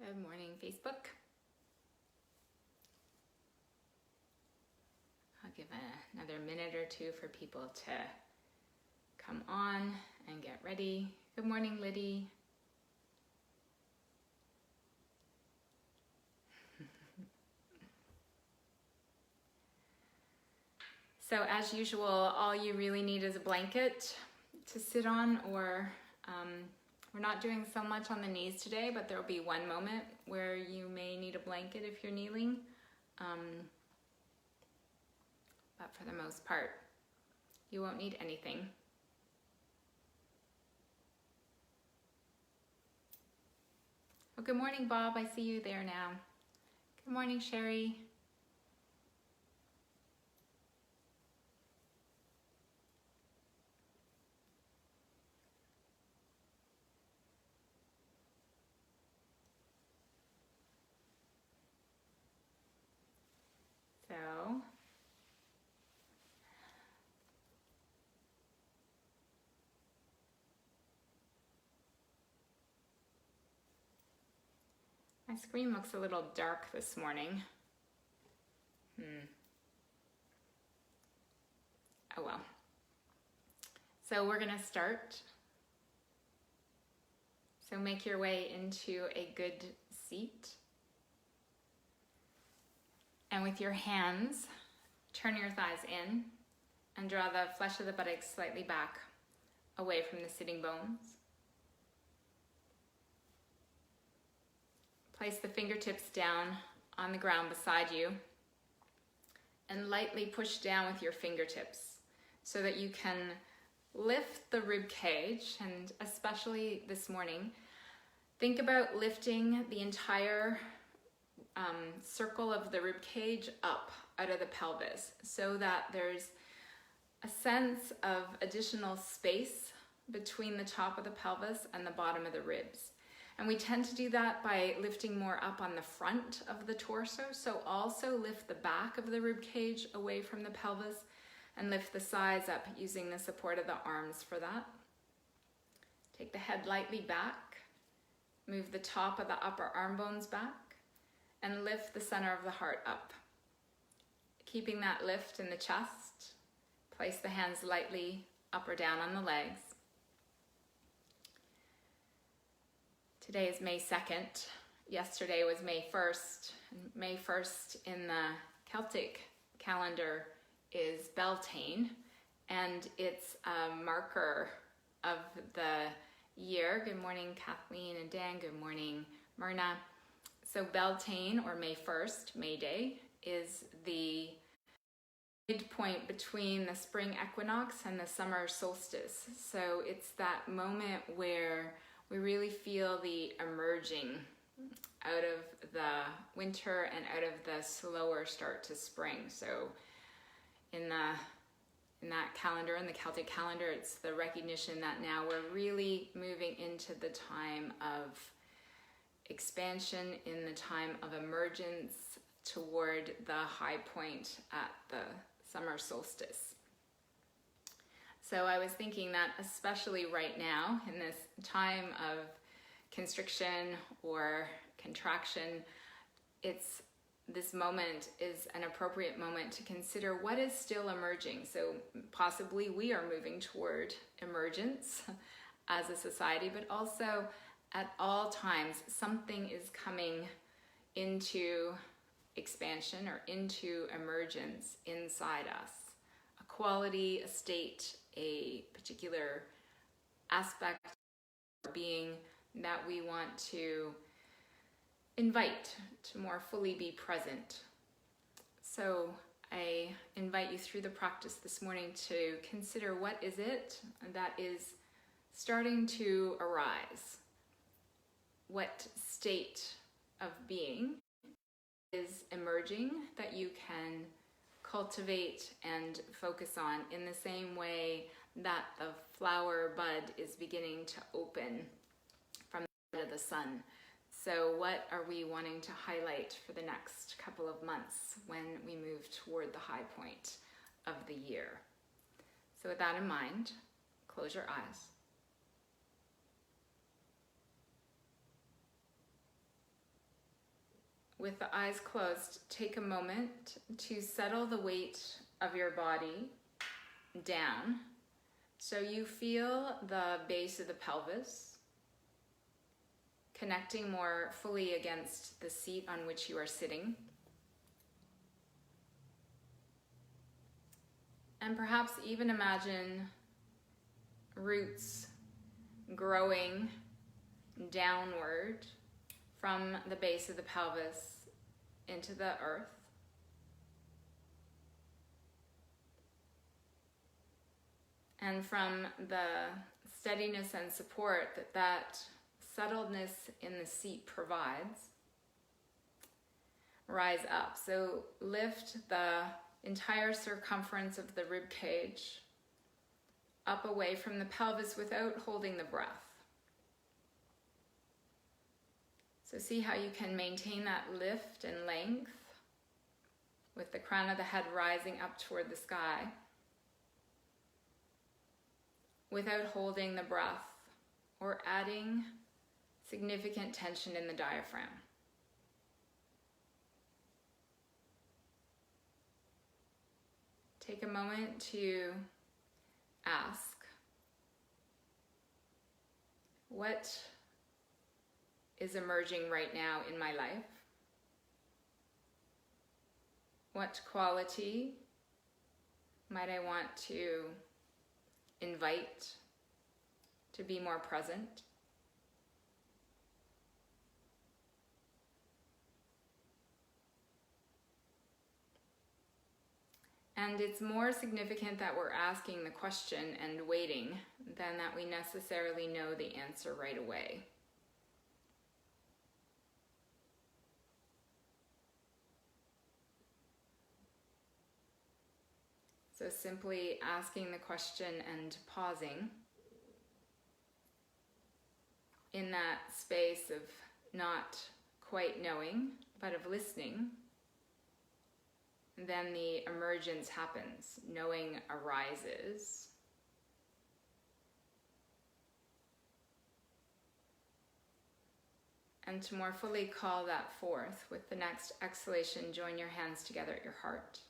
Good morning, Facebook. I'll give another minute or two for people to come on and get ready. Good morning, Liddy. So as usual, all you really need is a blanket to sit on, or we're not doing so much on the knees today, but there'll be one moment where you may need a blanket if you're kneeling. But for the most part, you won't need anything. Well, good morning, Bob. I see you there now. Good morning, Sherry. So, my screen looks a little dark this morning. Oh well. So we're gonna start. So make your way into a good seat. And with your hands, turn your thighs in and draw the flesh of the buttocks slightly back, away from the sitting bones. Place the fingertips down on the ground beside you and lightly push down with your fingertips so that you can lift the rib cage, and especially this morning, think about lifting the entire circle of the rib cage up out of the pelvis so that there's a sense of additional space between the top of the pelvis and the bottom of the ribs. And we tend to do that by lifting more up on the front of the torso. So also lift the back of the rib cage away from the pelvis and lift the sides up using the support of the arms for that. Take the head lightly back, move the top of the upper arm bones back, and lift the center of the heart up. Keeping that lift in the chest, place the hands lightly up or down on the legs. Today is May 2nd. Yesterday was May 1st. May 1st in the Celtic calendar is Beltane, and it's a marker of the year. Good morning, Kathleen and Dan. Good morning, Myrna. So Beltane, or May 1st, May Day, is the midpoint between the spring equinox and the summer solstice. So it's that moment where we really feel the emerging out of the winter and out of the slower start to spring. So in that calendar, in the Celtic calendar, it's the recognition that now we're really moving into the time of expansion, in the time of emergence toward the high point at the summer solstice. So I was thinking that especially right now, in this time of constriction or contraction, this moment is an appropriate moment to consider what is still emerging. So possibly we are moving toward emergence as a society, but also at all times something is coming into expansion or into emergence inside us. A quality, a state, a particular aspect of our being that we want to invite to more fully be present. So I invite you through the practice this morning to consider what is it that is starting to arise. What state of being is emerging that you can cultivate and focus on in the same way that the flower bud is beginning to open from the head of the sun. So what are we wanting to highlight for the next couple of months when we move toward the high point of the year? So with that in mind, close your eyes. with the eyes closed, take a moment to settle the weight of your body down so you feel the base of the pelvis connecting more fully against the seat on which you are sitting. And perhaps even imagine roots growing downward from the base of the pelvis into the earth. And from the steadiness and support that settledness in the seat provides, rise up. So lift the entire circumference of the rib cage up away from the pelvis without holding the breath. So see how you can maintain that lift and length with the crown of the head rising up toward the sky without holding the breath or adding significant tension in the diaphragm. Take a moment to ask, what is emerging right now in my life? What quality might I want to invite to be more present? And it's more significant that we're asking the question and waiting than that we necessarily know the answer right away. So simply asking the question and pausing in that space of not quite knowing, but of listening, then the emergence happens, knowing arises. And to more fully call that forth, with the next exhalation, join your hands together at your heart.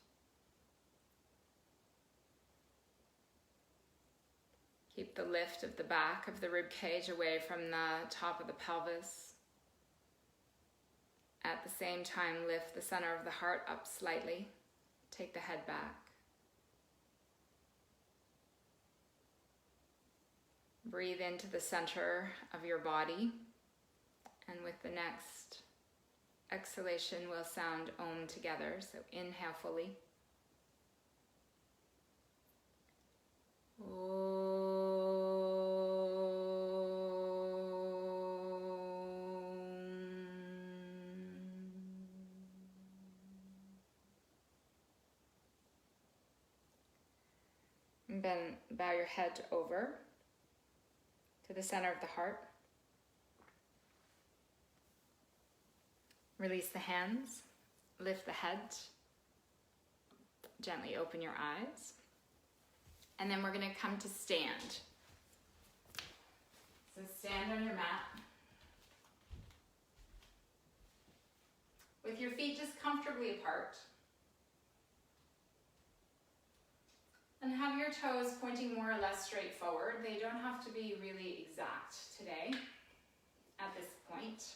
Keep the lift of the back of the rib cage away from the top of the pelvis. At the same time, lift the center of the heart up slightly. Take the head back. Breathe into the center of your body. And with the next exhalation, we'll sound Om together. So inhale fully. And then bow your head over to the center of the heart. Release the hands, lift the head, gently open your eyes. And then we're going to come to stand. So stand on your mat. With your feet just comfortably apart. And have your toes pointing more or less straight forward. They don't have to be really exact today at this point.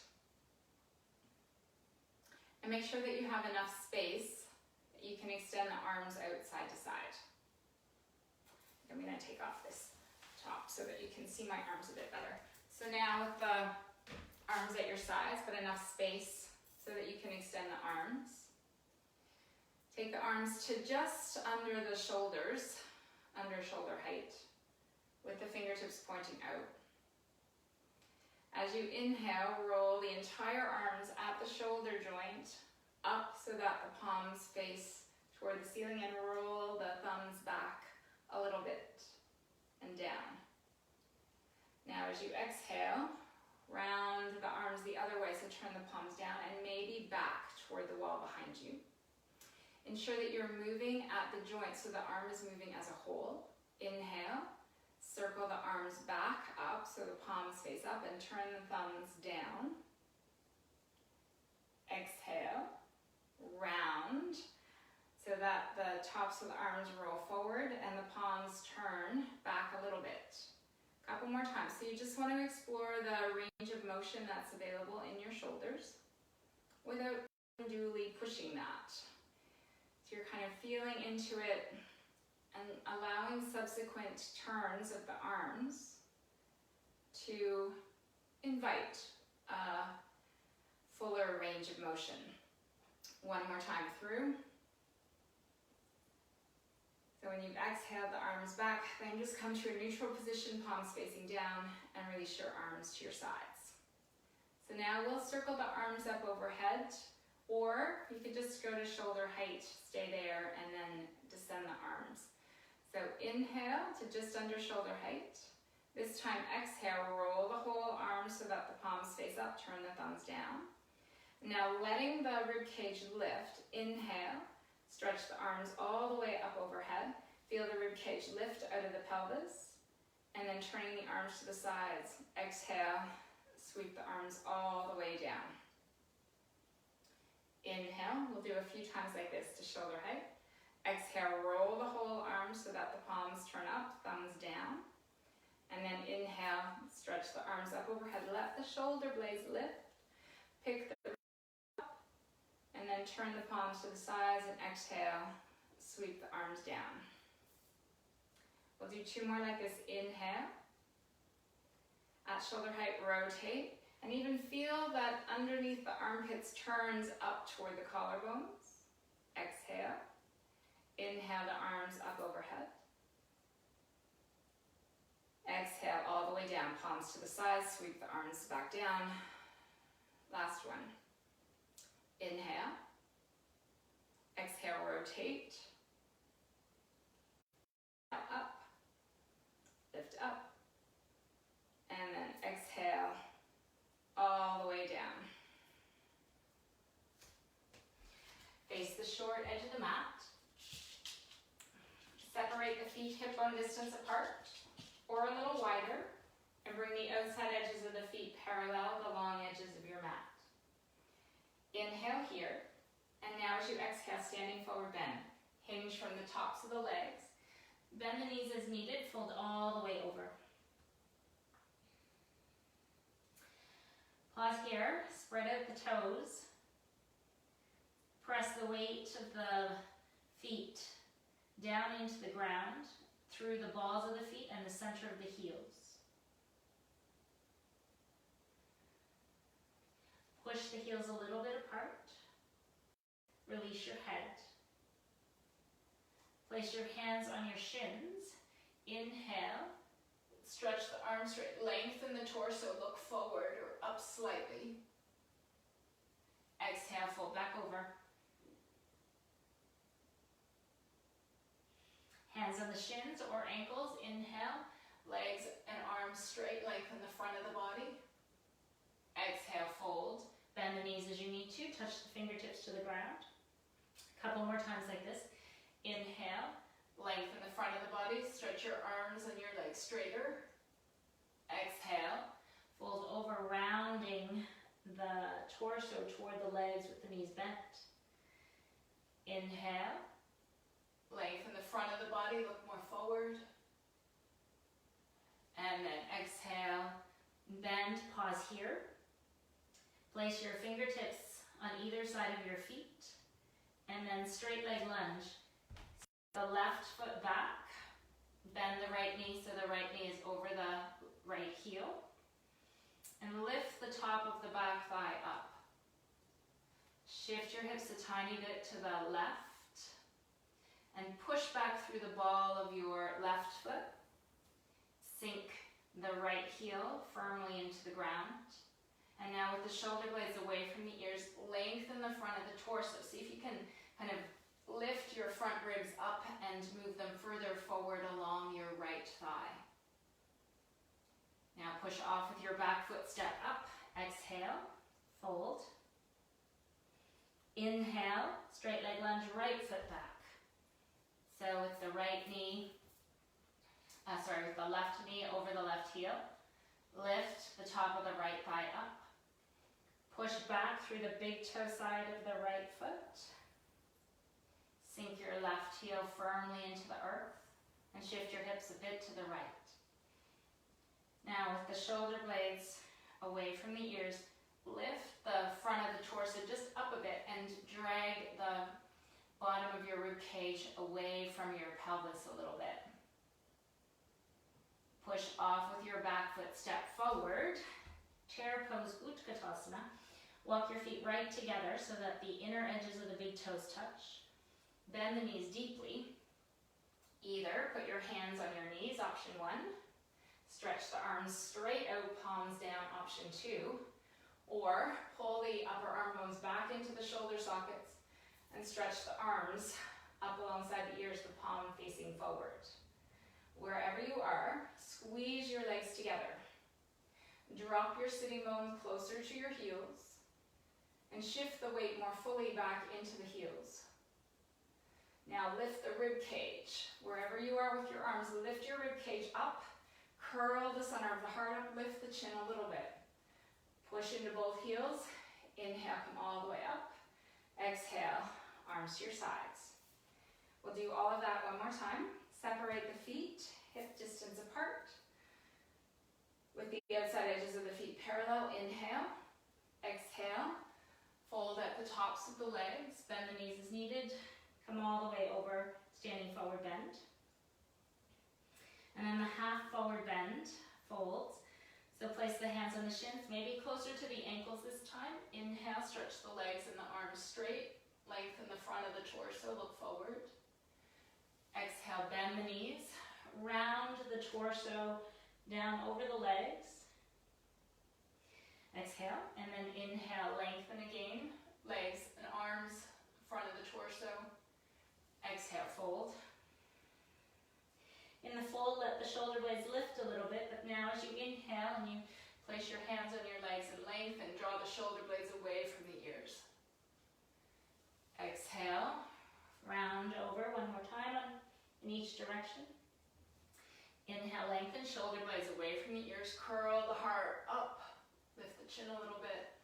And make sure that you have enough space that you can extend the arms out side to side. I'm going to take off this top so that you can see my arms a bit better. So now with the arms at your sides, but enough space so that you can extend the arms. Take the arms to just under the shoulders, under shoulder height, with the fingertips pointing out. As you inhale, roll the entire arms at the shoulder joint up so that the palms face toward the ceiling, and roll the thumbs back a little bit and down. Now as you exhale, round the arms the other way, so turn the palms down and maybe back toward the wall behind you. Ensure that you're moving at the joint so the arm is moving as a whole. Inhale, circle the arms back up so the palms face up and turn the thumbs down. Exhale. tops of the arms roll forward and the palms turn back a little bit. A couple more times. So you just want to explore the range of motion that's available in your shoulders without unduly pushing that. So you're kind of feeling into it and allowing subsequent turns of the arms to invite a fuller range of motion. One more time through. So when you exhale the arms back, then just come to a neutral position, palms facing down, and release your arms to your sides. So now we'll circle the arms up overhead, or you could just go to shoulder height, stay there, and then descend the arms. So inhale to just under shoulder height. This time exhale, roll the whole arm so that the palms face up, turn the thumbs down. Now letting the rib cage lift, inhale. Stretch the arms all the way up overhead. Feel the rib cage lift out of the pelvis. And then turning the arms to the sides. Exhale, sweep the arms all the way down. Inhale, we'll do a few times like this to shoulder height. Exhale, roll the whole arm so that the palms turn up, thumbs down. And then inhale, stretch the arms up overhead. Let the shoulder blades lift. Pick the and then turn the palms to the sides and exhale, sweep the arms down. We'll do two more like this. Inhale. At shoulder height, rotate. And even feel that underneath the armpits turns up toward the collarbones. Exhale. Inhale the arms up overhead. Exhale all the way down, palms to the sides, sweep the arms back down. Last one. Inhale, exhale, rotate, up, lift up, and then exhale all the way down. Face the short edge of the mat. Separate the feet hip bone distance apart or a little wider, and bring the outside edges of the feet parallel the long edges of your mat. Inhale here, and now as you exhale, standing forward bend. Hinge from the tops of the legs. Bend the knees as needed, fold all the way over. Pause here, spread out the toes. Press the weight of the feet down into the ground, through the balls of the feet and the center of the heels. Push the heels a little bit apart. Release your head. Place your hands on your shins. Inhale. Stretch the arms straight. Lengthen the torso. Look forward or up slightly. Exhale, fold back over. Hands on the shins or ankles. Inhale. Legs and arms straight. Lengthen the front of the body. Exhale, fold. Bend the knees as you need to. Touch the fingertips to the ground. A couple more times like this. Inhale. Lengthen the front of the body. Stretch your arms and your legs straighter. Exhale. Fold over, rounding the torso toward the legs with the knees bent. Inhale. Lengthen the front of the body. Look more forward. And then exhale. Bend. Pause here. Place your fingertips on either side of your feet, and then straight leg lunge. The left foot back, bend the right knee so the right knee is over the right heel, and lift the top of the back thigh up. Shift your hips a tiny bit to the left, and push back through the ball of your left foot. Sink the right heel firmly into the ground. And now with the shoulder blades away from the ears, lengthen the front of the torso. See if you can kind of lift your front ribs up and move them further forward along your right thigh. Now push off with your back foot, step up. Exhale, fold. Inhale, straight leg lunge, right foot back. So with the right knee, with the left knee over the left heel, lift the top of the right thigh up. Push back through the big toe side of the right foot. Sink your left heel firmly into the earth and shift your hips a bit to the right. Now with the shoulder blades away from the ears, lift the front of the torso just up a bit and drag the bottom of your rib cage away from your pelvis a little bit. Push off with your back foot, step forward, chair pose Utkatasana. Walk your feet right together so that the inner edges of the big toes touch. Bend the knees deeply. Either put your hands on your knees, option 1. Stretch the arms straight out, palms down, option 2. Or pull the upper arm bones back into the shoulder sockets and stretch the arms up alongside the ears, the palm facing forward. Wherever you are, squeeze your legs together. Drop your sitting bones closer to your heels and shift the weight more fully back into the heels. Now lift the rib cage. Wherever you are with your arms, lift your rib cage up, curl the center of the heart up, lift the chin a little bit. Push into both heels. Inhale, come all the way up. Exhale, arms to your sides. We'll do all of that one more time. Separate the feet, hip distance apart. With the outside edges of the feet parallel, inhale. Exhale, fold at the tops of the legs, bend the knees as needed. Come all the way over, standing forward bend. And then the half forward bend, folds. So place the hands on the shins, maybe closer to the ankles this time. Inhale, stretch the legs and the arms straight. Lengthen the front of the torso, look forward. Exhale, bend the knees. Round the torso down over the legs. Exhale, and then inhale, lengthen again. Legs and arms, front of the torso. Exhale, fold. In the fold, let the shoulder blades lift a little bit, but now as you inhale and you place your hands on your legs and lengthen, draw the shoulder blades away from the ears. Exhale, round over one more time in each direction. Inhale, lengthen, shoulder blades away from the ears, curl the heart up, lift the chin a little bit.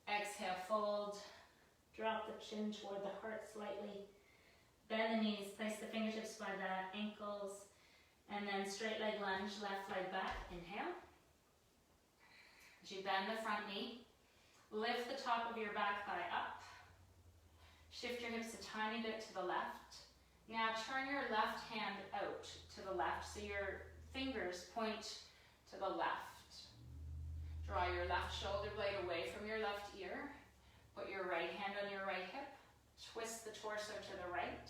Exhale, fold, drop the chin toward the heart slightly. Bend the knees, place the fingertips by the ankles, and then straight leg lunge, left leg back, inhale. As you bend the front knee, lift the top of your back thigh up. Shift your hips a tiny bit to the left. Now turn your left hand out to the left so your fingers point to the left. Draw your left shoulder blade away from your left ear. Put your right hand on your right hip. Twist the torso to the right.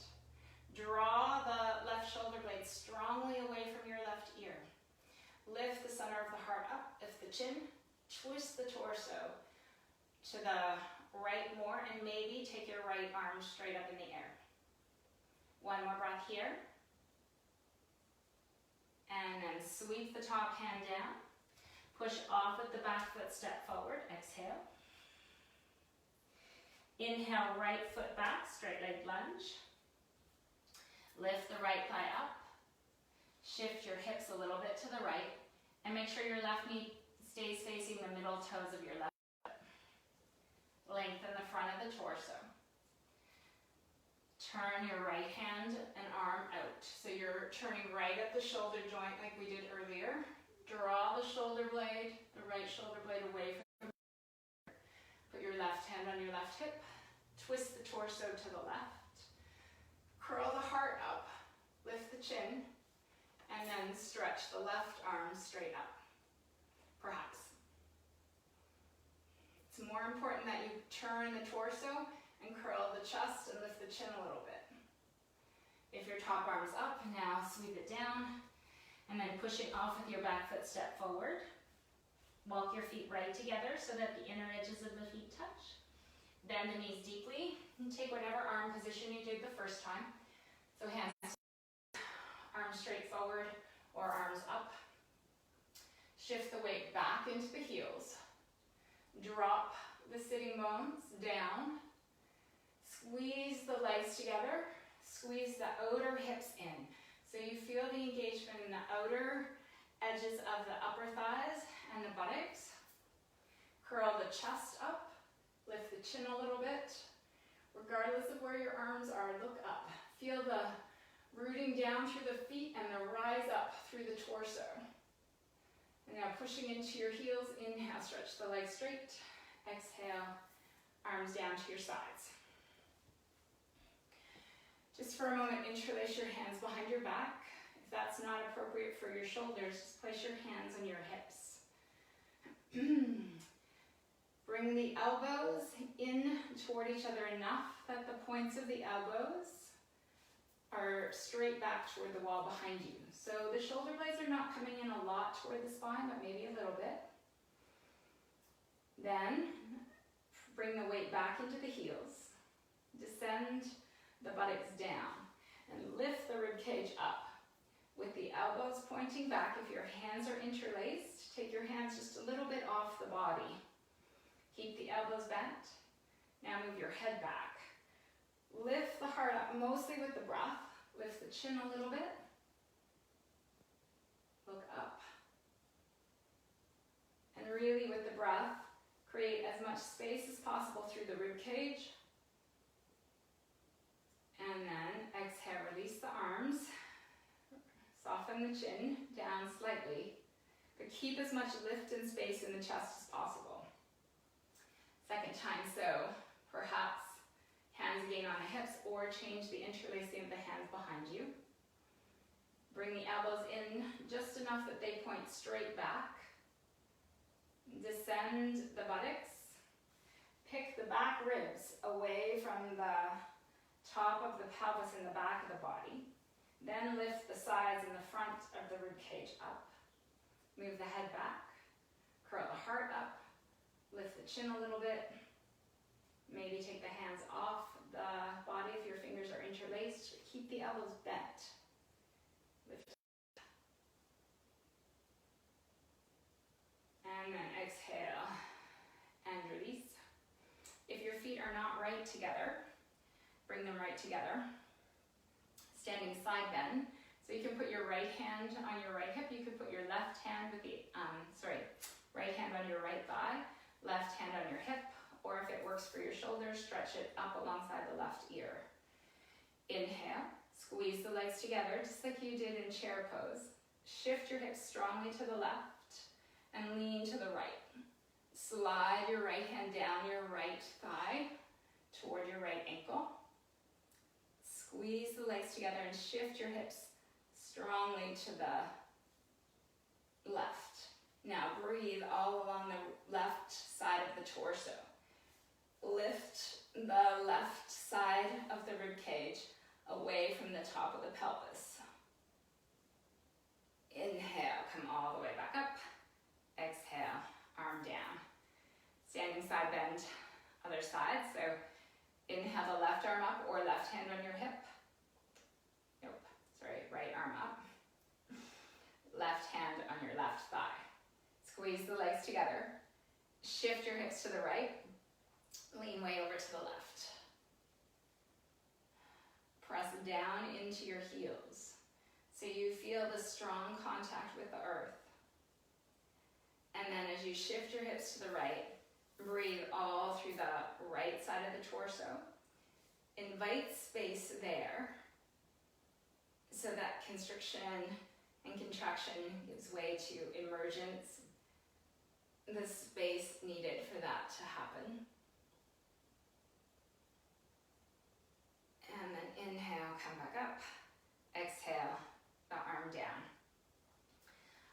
Draw the left shoulder blade strongly away from your left ear. Lift the center of the heart up, lift the chin, twist the torso to the right more, and maybe take your right arm straight up in the air. One more breath here. And then sweep the top hand down. Push off with the back foot, step forward, exhale. Inhale, right foot back, straight leg lunge. Lift the right thigh up. Shift your hips a little bit to the right. And make sure your left knee stays facing the middle toes of your left foot. Lengthen the front of the torso. Turn your right hand and arm out. So you're turning right at the shoulder joint like we did earlier. Draw the shoulder blade, the right shoulder blade away from the ear. Put your left hand on your left hip. Twist the torso to the left. Curl the heart up, lift the chin, and then stretch the left arm straight up, perhaps. It's more important that you turn the torso and curl the chest and lift the chin a little bit. If your top arm's up, now sweep it down, and then push it off with your back foot, step forward. Walk your feet right together so that the inner edges of the feet touch. Bend the knees deeply, and take whatever arm position you did the first time. So hands, arms straight forward or arms up. Shift the weight back into the heels. Drop the sitting bones down. Squeeze the legs together. Squeeze the outer hips in. So you feel the engagement in the outer edges of the upper thighs and the buttocks. Curl the chest up. Lift the chin a little bit. Regardless of where your arms are, look up. Feel the rooting down through the feet and the rise up through the torso. And now pushing into your heels, inhale, stretch the legs straight. Exhale, arms down to your sides. Just for a moment, interlace your hands behind your back. If that's not appropriate for your shoulders, just place your hands on your hips. Bring the elbows in toward each other enough that the points of the elbows are straight back toward the wall behind you. So the shoulder blades are not coming in a lot toward the spine, but maybe a little bit. Then bring the weight back into the heels. Descend the buttocks down and lift the rib cage up with the elbows pointing back. If your hands are interlaced, take your hands just a little bit off the body. Keep the elbows bent. Now move your head back. Lift the heart up, mostly with the breath. Lift the chin a little bit. Look up. And really with the breath, create as much space as possible through the rib cage. And then exhale, release the arms. Soften the chin down slightly, but keep as much lift and space in the chest as possible. Second time, so perhaps hands again on the hips or change the interlacing of the hands behind you. Bring the elbows in just enough that they point straight back. Descend the buttocks. Pick the back ribs away from the top of the pelvis in the back of the body. Then lift the sides and the front of the rib cage up. Move the head back. Curl the heart up. Lift the chin a little bit. Maybe take the hands off the body if your fingers are interlaced. Keep the elbows bent. Lift. And then exhale and release. If your feet are not right together, bring them right together. Standing side bend. So you can put your right hand on your right hip. You could put your left hand with the, right hand on your right thigh, left hand on your hip, or if it works for your shoulders, stretch it up alongside the left ear. Inhale, squeeze the legs together just like you did in chair pose. Shift your hips strongly to the left and lean to the right. Slide your right hand down your right thigh toward your right ankle. Squeeze the legs together and shift your hips strongly to the left. Now breathe all along the left side of the torso. Lift the left side of the rib cage away from the top of the pelvis. Inhale, come all the way back up. Exhale, arm down. Standing side bend, other side. So inhale the left arm up or left hand on your hip. Right arm up. Left hand on your left thigh. Squeeze the legs together. Shift your hips to the right. Lean way over to the left. Press down into your heels so you feel the strong contact with the earth. And then as you shift your hips to the right, breathe all through the right side of the torso. Invite space there so that constriction and contraction gives way to emergence, the space needed for that to happen. And then inhale, come back up. Exhale, the arm down.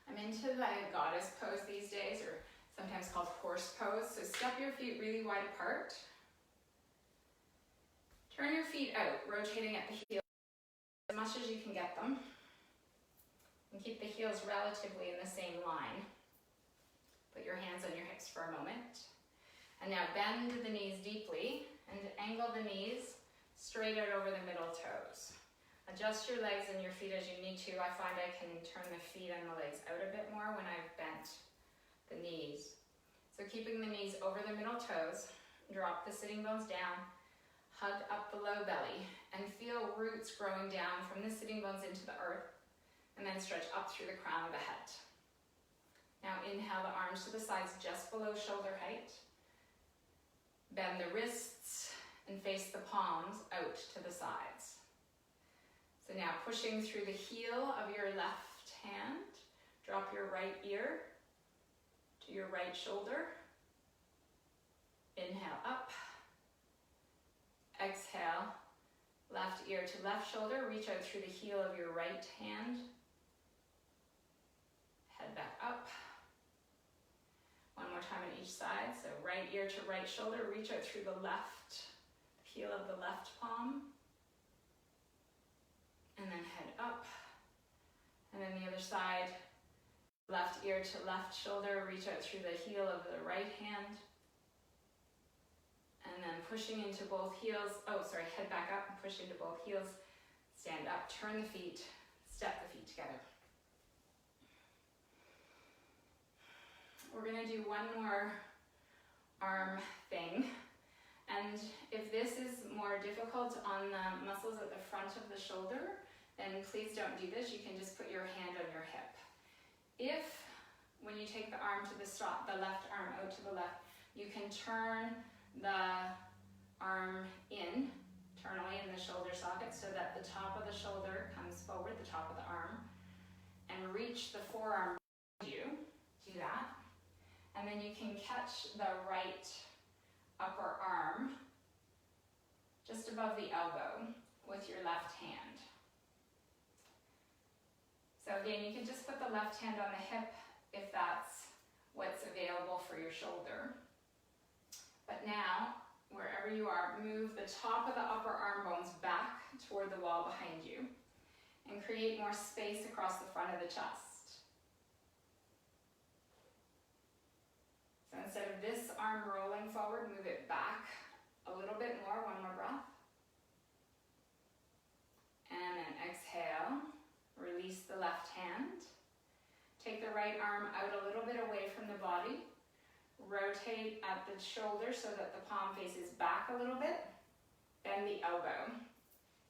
I'm into the goddess pose these days, or sometimes called horse pose. So step your feet really wide apart. Turn your feet out, rotating at the heel as much as you can get them. And keep the heels relatively in the same line. Put your hands on your hips for a moment. And now bend the knees deeply and angle the knees straight out over the middle toes. Adjust your legs and your feet as you need to. I find I can turn the feet and the legs out a bit more when I've bent the knees. So keeping the knees over the middle toes, drop the sitting bones down, hug up the low belly, and feel roots growing down from the sitting bones into the earth, and then stretch up through the crown of the head. Now inhale the arms to the sides just below shoulder height. Bend the wrists and face the palms out to the sides. So now pushing through the heel of your left hand, drop your right ear to your right shoulder. Inhale up. Exhale, left ear to left shoulder. Reach out through the heel of your right hand. Head back up. One more time on each side. So right ear to right shoulder. Reach out through the left heel of the left palm. And then head up. And then the other side, left ear to left shoulder, reach out through the heel of the right hand. And then pushing into both heels, head back up and push into both heels. Stand up, turn the feet, step the feet together. We're gonna do one more arm thing. And if this is more difficult on the muscles at the front of the shoulder, then please don't do this. You can just put your hand on your hip. If, when you take the arm to the stop, the left arm out to the left, you can turn the arm internally in the shoulder socket so that the top of the shoulder comes forward, the top of the arm, and reach the forearm behind you. Do that. And then you can catch the right upper arm just above the elbow with your left hand. So again, you can just put the left hand on the hip if that's what's available for your shoulder. But now, wherever you are, move the top of the upper arm bones back toward the wall behind you and create more space across the front of the chest. So instead of this arm rolling forward, move it back a little bit more, one more breath. And then exhale, release the left hand. Take the right arm out a little bit away from the body. Rotate at the shoulder so that the palm faces back a little bit. Bend the elbow.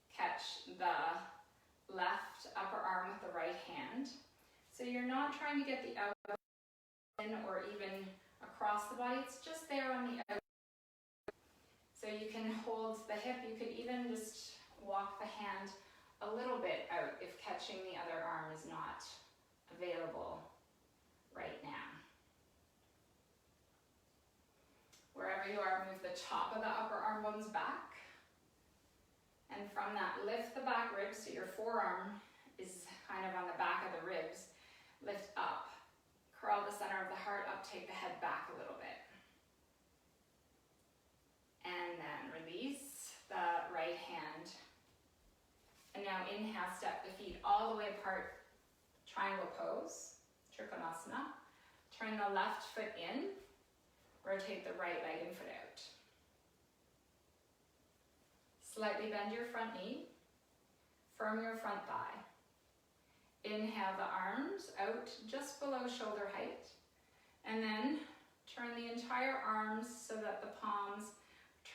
Catch the left upper arm with the right hand. So you're not trying to get the elbow in or even across the body, it's just there on the elbow. So you can hold the hip, you could even just walk the hand a little bit out if catching the other arm is not available right now. Wherever you are, move the top of the upper arm bones back. And from that, lift the back ribs so your forearm is kind of on the back of the ribs. Lift up. Curl the center of the heart up, take the head back a little bit. And then release the right hand. And now inhale, step the feet all the way apart, triangle pose, Trikonasana. Turn the left foot in, rotate the right leg and foot out. Slightly bend your front knee, firm your front thigh. Inhale the arms out just below shoulder height, and then turn the entire arms so that the palms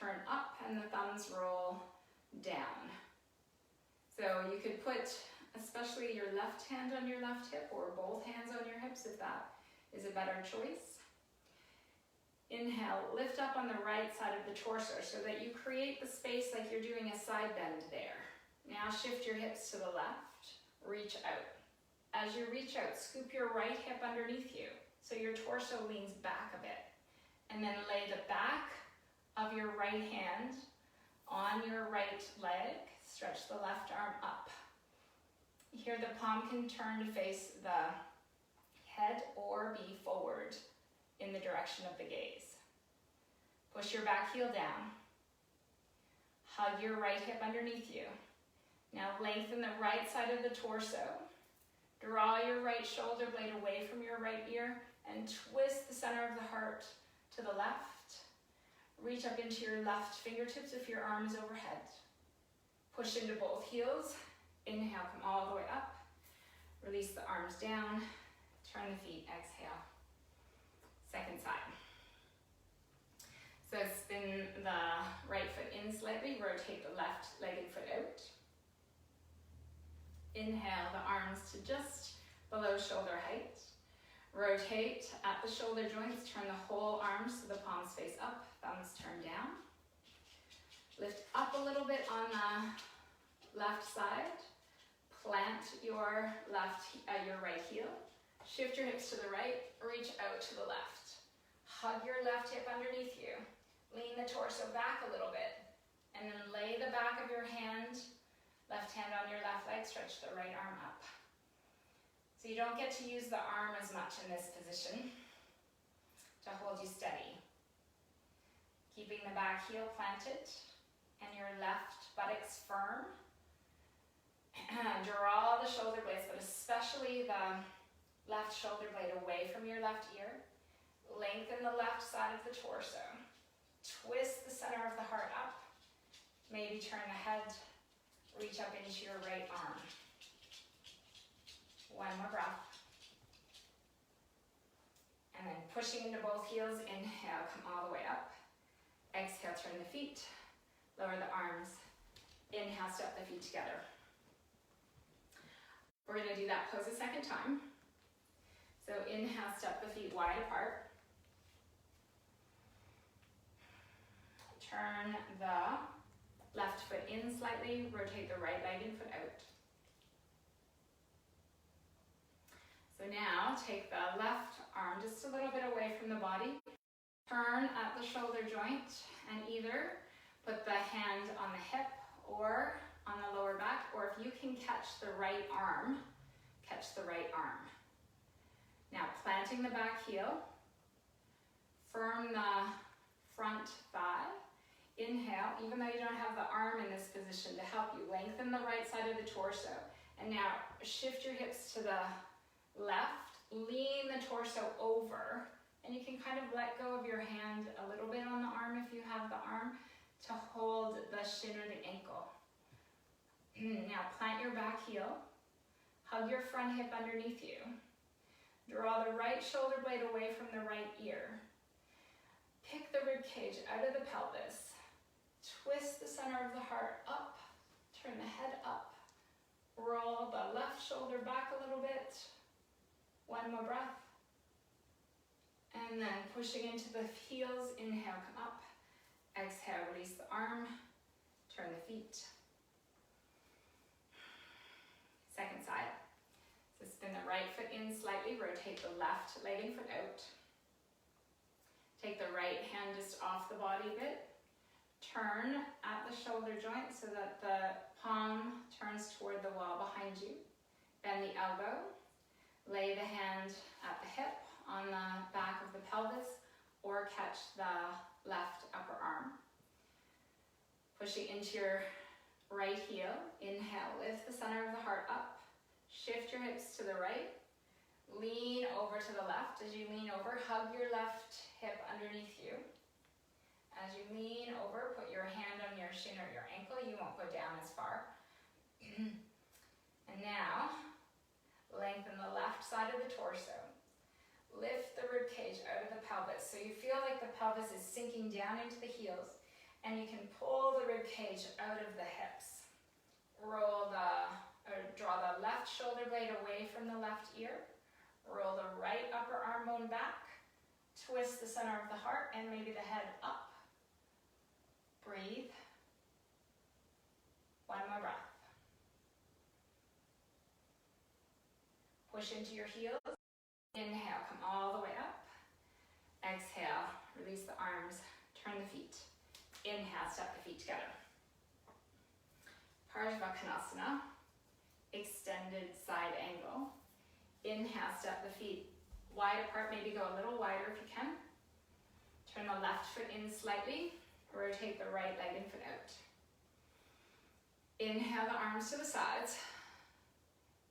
turn up and the thumbs roll down. So you could put especially your left hand on your left hip or both hands on your hips if that is a better choice. Inhale, lift up on the right side of the torso so that you create the space like you're doing a side bend there. Now shift your hips to the left, reach out. As you reach out, scoop your right hip underneath you so your torso leans back a bit. And then lay the back of your right hand on your right leg. Stretch the left arm up. Here the palm can turn to face the head or be forward in the direction of the gaze. Push your back heel down. Hug your right hip underneath you. Now lengthen the right side of the torso. Draw your right shoulder blade away from your right ear and twist the center of the heart to the left. Reach up into your left fingertips if your arm is overhead. Push into both heels. Inhale, come all the way up. Release the arms down. Turn the feet, exhale. Second side. So spin the right foot in slightly. Rotate the left leg and foot out. Inhale the arms to just below shoulder height. Rotate at the shoulder joints. Turn the whole arms so the palms face up. Thumbs turn down. Lift up a little bit on the left side. Plant your right heel. Shift your hips to the right, reach out to the left. Hug your left hip underneath you. Lean the torso back a little bit. And then lay the back of your hand, left hand on your left leg, stretch the right arm up. So you don't get to use the arm as much in this position to hold you steady. Keeping the back heel planted and your left buttocks firm. Draw the shoulder blades, but especially the left shoulder blade away from your left ear. Lengthen the left side of the torso. Twist the center of the heart up. Maybe turn the head, reach up into your right arm. One more breath. And then pushing into both heels, inhale, come all the way up. Exhale, turn the feet, lower the arms. Inhale, step the feet together. We're going to do that pose a second time. So inhale, step the feet wide apart. Turn the left foot in slightly, rotate the right leg and foot out. So now take the left arm just a little bit away from the body. Turn at the shoulder joint and either put the hand on the hip or on the lower back, or if you can catch the right arm, catch the right arm. Now planting the back heel, firm the front thigh. Inhale, even though you don't have the arm in this position to help you, lengthen the right side of the torso. And now shift your hips to the left, lean the torso over, and you can kind of let go of your hand a little bit on the arm if you have the arm to hold the shin or the ankle. Now plant your back heel, hug your front hip underneath you, draw the right shoulder blade away from the right ear, pick the rib cage out of the pelvis, twist the center of the heart up, turn the head up, roll the left shoulder back a little bit, one more breath, and then pushing into the heels, inhale, come up, exhale, release the arm, turn the feet. Second side. So spin the right foot in slightly, rotate the left leg and foot out. Take the right hand just off the body a bit. Turn at the shoulder joint so that the palm turns toward the wall behind you. Bend the elbow. Lay the hand at the hip on the back of the pelvis or catch the left upper arm. Pushing into your right heel, inhale, lift the center of the heart up, shift your hips to the right, lean over to the left. As you lean over, hug your left hip underneath you. As you lean over, put your hand on your shin or your ankle. You won't go down as far. And now, lengthen the left side of the torso. Lift the rib cage out of the pelvis so you feel like the pelvis is sinking down into the heels. And you can pull the rib cage out of the hips. Draw the left shoulder blade away from the left ear. Roll the right upper arm bone back. Twist the center of the heart and maybe the head up. Breathe. One more breath. Push into your heels. Inhale, come all the way up. Exhale, release the arms, turn the feet. Inhale, step the feet together. Parsvakonasana, extended side angle. Inhale, step the feet wide apart, maybe go a little wider if you can. Turn the left foot in slightly, rotate the right leg and foot out. Inhale the arms to the sides.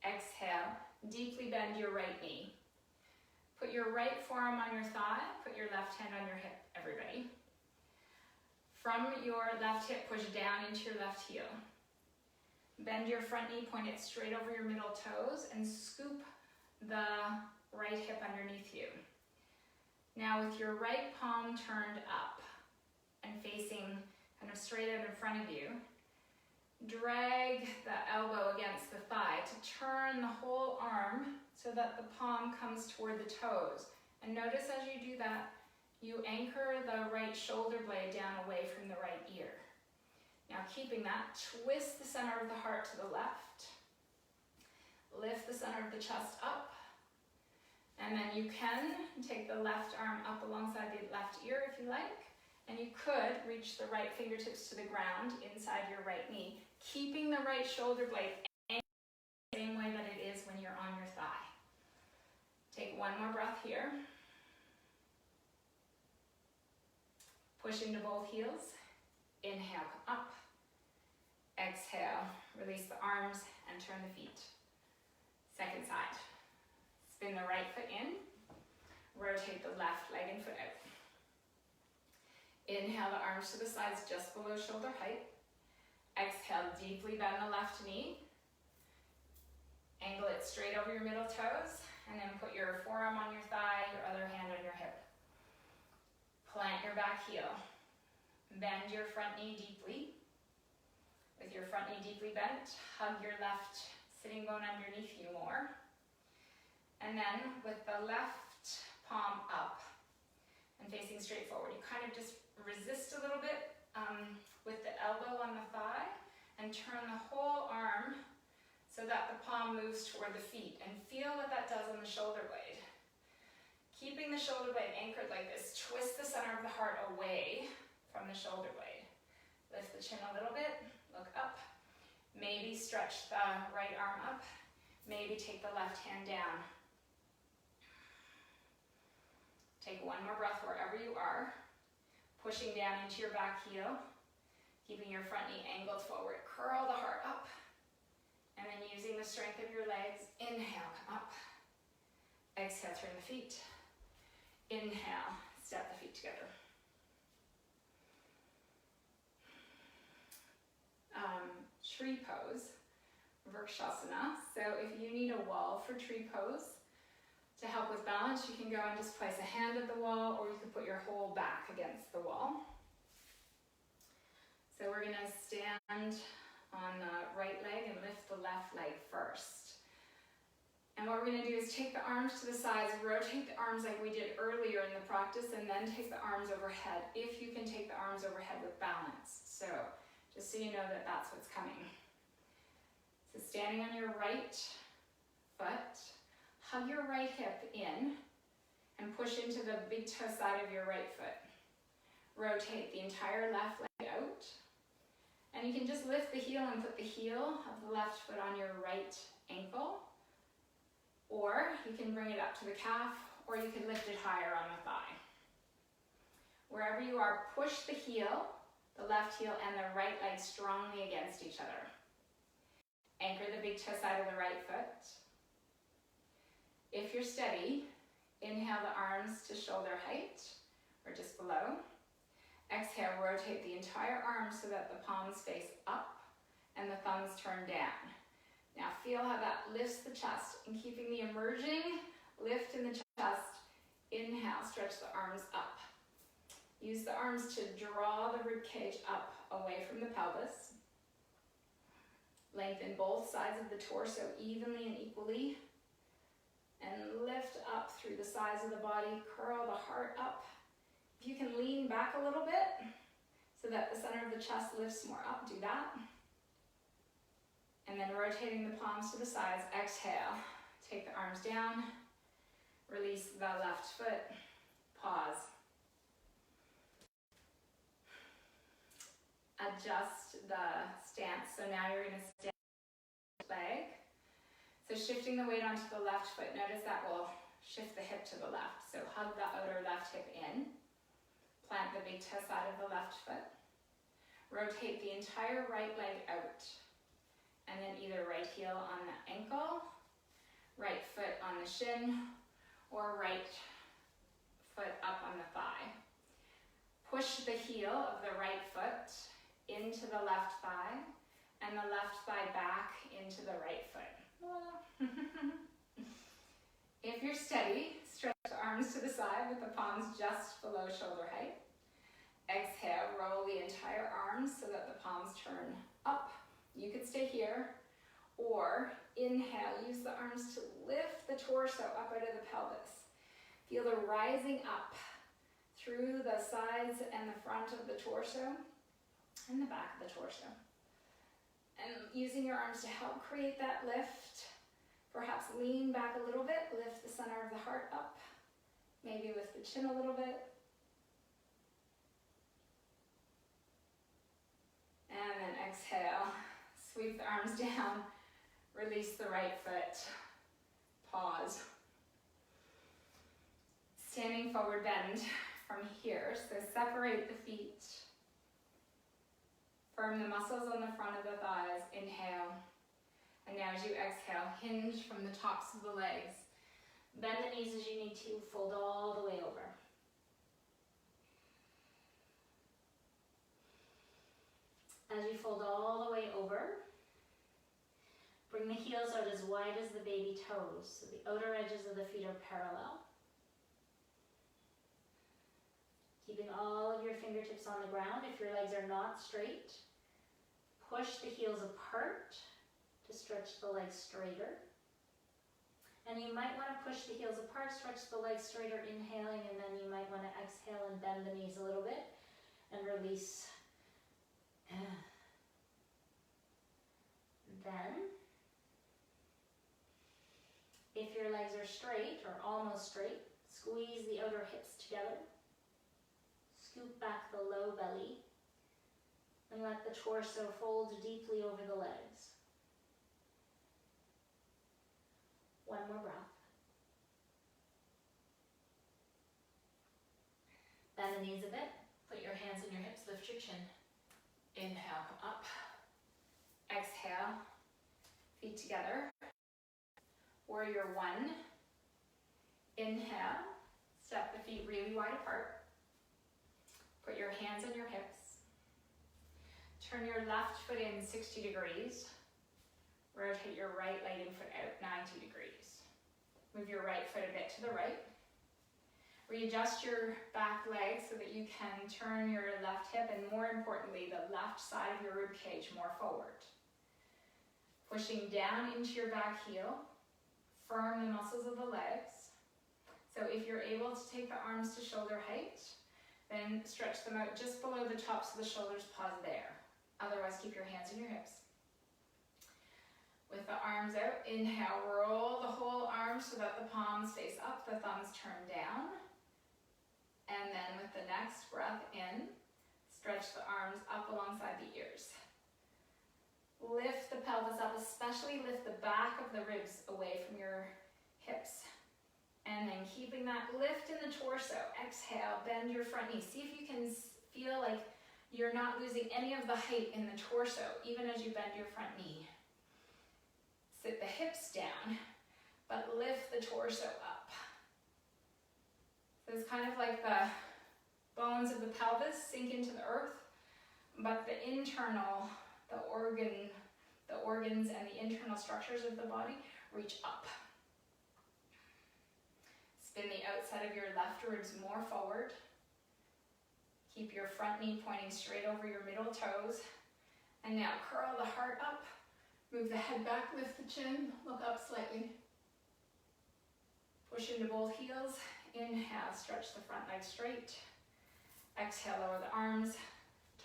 Exhale, deeply bend your right knee. Put your right forearm on your thigh, put your left hand on your hip, everybody. From your left hip, push down into your left heel. Bend your front knee, point it straight over your middle toes, and scoop the right hip underneath you. Now with your right palm turned up and facing kind of straight out in front of you, drag the elbow against the thigh to turn the whole arm so that the palm comes toward the toes. And notice as you do that, you anchor the right shoulder blade down away from the right ear. Now keeping that, twist the center of the heart to the left. Lift the center of the chest up. And then you can take the left arm up alongside the left ear if you like. And you could reach the right fingertips to the ground inside your right knee, keeping the right shoulder blade the same way that it is when you're on your thigh. Take one more breath here. Push into both heels. Inhale, come up. Exhale, release the arms and turn the feet. Second side. Spin the right foot in. Rotate the left leg and foot out. Inhale the arms to the sides just below shoulder height. Exhale, deeply bend the left knee. Angle it straight over your middle toes. And then put your forearm on your thigh, your other hand on your hip. Plant your back heel. Bend your front knee deeply. With your front knee deeply bent, hug your left sitting bone underneath you more. And then with the left palm up and facing straight forward, you kind of just resist a little bit with the elbow on the thigh and turn the whole arm so that the palm moves toward the feet, and feel what that does on the shoulder blade. Keeping the shoulder blade anchored like this, twist the center of the heart away from the shoulder blade. Lift the chin a little bit, look up. Maybe stretch the right arm up. Maybe take the left hand down. Take one more breath wherever you are. Pushing down into your back heel. Keeping your front knee angled forward. Curl the heart up. And then using the strength of your legs, inhale, come up. Exhale, turn the feet. Inhale, step the feet together. Tree pose, Vrikshasana. So if you need a wall for tree pose to help with balance, you can go and just place a hand at the wall, or you can put your whole back against the wall. So we're gonna stand on the right leg and lift the left leg first. And what we're gonna do is take the arms to the sides, rotate the arms like we did earlier in the practice, and then take the arms overhead, if you can take the arms overhead with balance. So just so you know that that's what's coming. So standing on your right foot, hug your right hip in and push into the big toe side of your right foot. Rotate the entire left leg out. And you can just lift the heel and put the heel of the left foot on your right ankle. Or you can bring it up to the calf, or you can lift it higher on the thigh. Wherever you are, push the heel, the left heel and the right leg strongly against each other. Anchor the big toe side of the right foot. If you're steady, inhale the arms to shoulder height or just below. Exhale, rotate the entire arm so that the palms face up and the thumbs turn down. Now feel how that lifts the chest, and keeping the emerging lift in the chest, inhale, stretch the arms up. Use the arms to draw the rib cage up away from the pelvis. Lengthen both sides of the torso evenly and equally. And lift up through the sides of the body, curl the heart up. If you can lean back a little bit so that the center of the chest lifts more up, do that. And then rotating the palms to the sides, exhale. Take the arms down, release the left foot, pause. Adjust the stance. So now you're gonna stand leg. So shifting the weight onto the left foot, notice that will shift the hip to the left. So hug the outer left hip in. Plant the big toe side of the left foot. Rotate the entire right leg out. And then either right heel on the ankle, right foot on the shin, or right foot up on the thigh. Push the heel of the right foot into the left thigh, and the left thigh back into the right foot. If you're steady, stretch the arms to the side with the palms just below shoulder height. Exhale, roll the entire arms so that the palms turn up. You could stay here, or inhale, use the arms to lift the torso up out of the pelvis. Feel the rising up through the sides and the front of the torso and the back of the torso. And using your arms to help create that lift, Perhaps lean back a little bit, lift the center of the heart up, maybe lift the chin a little bit. And then exhale, sweep the arms down, release the right foot, pause. Standing forward bend from here, so separate the feet. Firm the muscles on the front of the thighs, inhale. And now as you exhale, hinge from the tops of the legs. Bend the knees as you need to, fold all the way over. As you fold all the way over, bring the heels out as wide as the baby toes, so the outer edges of the feet are parallel. Keeping all of your fingertips on the ground. If your legs are not straight, push the heels apart to stretch the legs straighter. And you might want to push the heels apart, stretch the legs straighter, inhaling, and then you might want to exhale and bend the knees a little bit and release. Then, if your legs are straight or almost straight, squeeze the outer hips together. Scoop back the low belly and let the torso fold deeply over the legs. One more breath. Bend the knees a bit. Put your hands on your hips, lift your chin. Inhale, come up. Exhale, feet together. Warrior one. Inhale, step the feet really wide apart. Put your hands on your hips. Turn your left foot in 60 degrees. Rotate your right leg and foot out 90 degrees. Move your right foot a bit to the right. Readjust your back leg so that you can turn your left hip and, more importantly, the left side of your rib cage more forward. Pushing down into your back heel, firm the muscles of the legs. So if you're able to take the arms to shoulder height, then stretch them out just below the tops of the shoulders, pause there. Otherwise, keep your hands on your hips. With the arms out, inhale, roll the whole arm so that the palms face up, the thumbs turn down. And then with the next breath in, stretch the arms up alongside the ears. Lift the pelvis up, especially lift the back of the ribs away from your hips. And then keeping that lift in the torso, exhale, bend your front knee. See if you can feel like you're not losing any of the height in the torso, even as you bend your front knee. Sit the hips down, but lift the torso up. So it's kind of like the bones of the pelvis sink into the earth, but the internal, the organs and the internal structures of the body reach up. Spin the outside of your left ribs more forward. Keep your front knee pointing straight over your middle toes. And now curl the heart up. Move the head back, lift the chin, look up slightly. Push into both heels. Inhale, stretch the front leg straight. Exhale, lower the arms.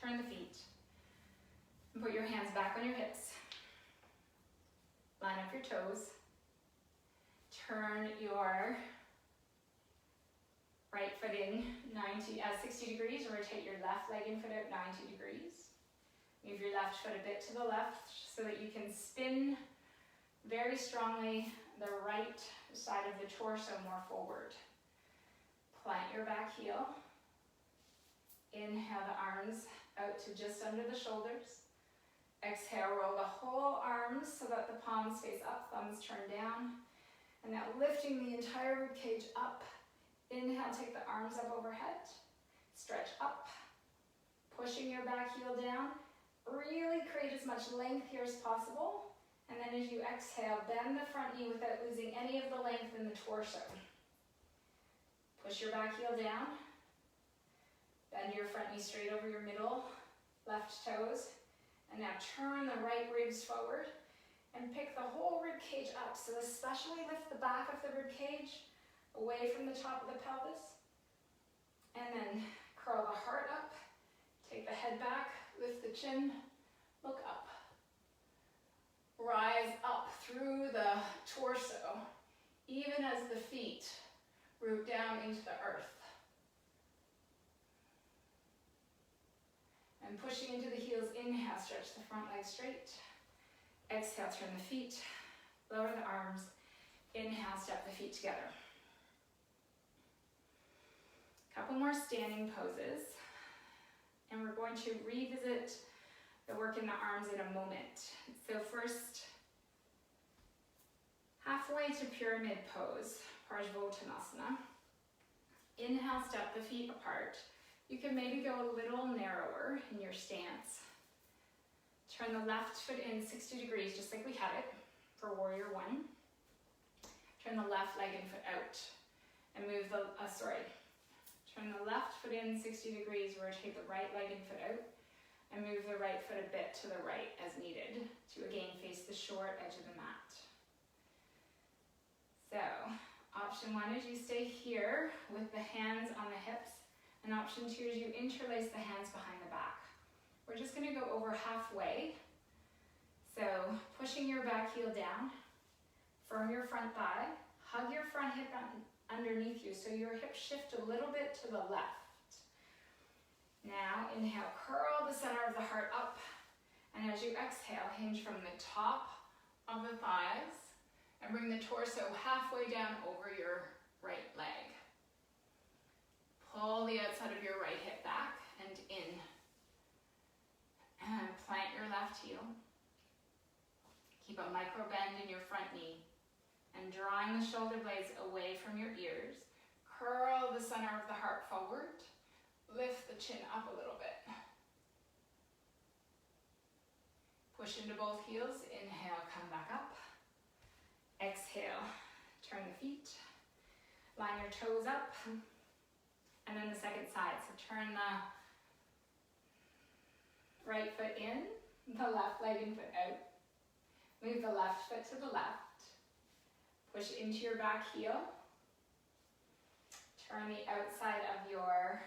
Turn the feet. And put your hands back on your hips. Line up your toes. Turn your right foot in 60 degrees. Rotate your left leg and foot out 90 degrees. Move your left foot a bit to the left so that you can spin very strongly the right side of the torso more forward. Plant your back heel. Inhale the arms out to just under the shoulders. Exhale, roll the whole arms so that the palms face up, thumbs turn down. And now lifting the entire rib cage up. Inhale, take the arms up overhead. Stretch up. Pushing your back heel down. Really create as much length here as possible. And then as you exhale, bend the front knee without losing any of the length in the torso. Push your back heel down. Bend your front knee straight over your middle left toes. And now turn the right ribs forward and pick the whole rib cage up. So especially lift the back of the rib cage away from the top of the pelvis. And then curl the heart up. Take the head back, lift the chin, look up. Rise up through through the torso, even as the feet root down into the earth. And pushing into the heels, inhale, stretch the front leg straight. Exhale, turn the feet, lower the arms. Inhale, step the feet together. Couple more standing poses. And we're going to revisit the work in the arms in a moment. So first, halfway to pyramid pose, Parsvottanasana. Inhale, step the feet apart. You can maybe go a little narrower in your stance. Turn the left foot in 60 degrees, just like we had it for Warrior One. Turn the left leg and foot out. And move the, turn the left foot in 60 degrees, rotate the right leg and foot out. And move the right foot a bit to the right as needed to again face the short edge of the mat. So, option one is you stay here with the hands on the hips. And option two is you interlace the hands behind the back. We're just gonna go over halfway. So, pushing your back heel down, firm your front thigh, hug your front hip underneath you so your hips shift a little bit to the left. Now, inhale, curl the center of the heart up. And as you exhale, hinge from the top of the thighs and bring the torso halfway down over your right leg. Pull the outside of your right hip back and in. And plant your left heel. Keep a micro bend in your front knee. And drawing the shoulder blades away from your ears, curl the center of the heart forward. Lift the chin up a little bit. Push into both heels. Inhale, come back up. Exhale, turn the feet. Line your toes up. And then the second side. So turn the right foot in, the left leg and foot out. Move the left foot to the left. Push into your back heel. Turn the outside of your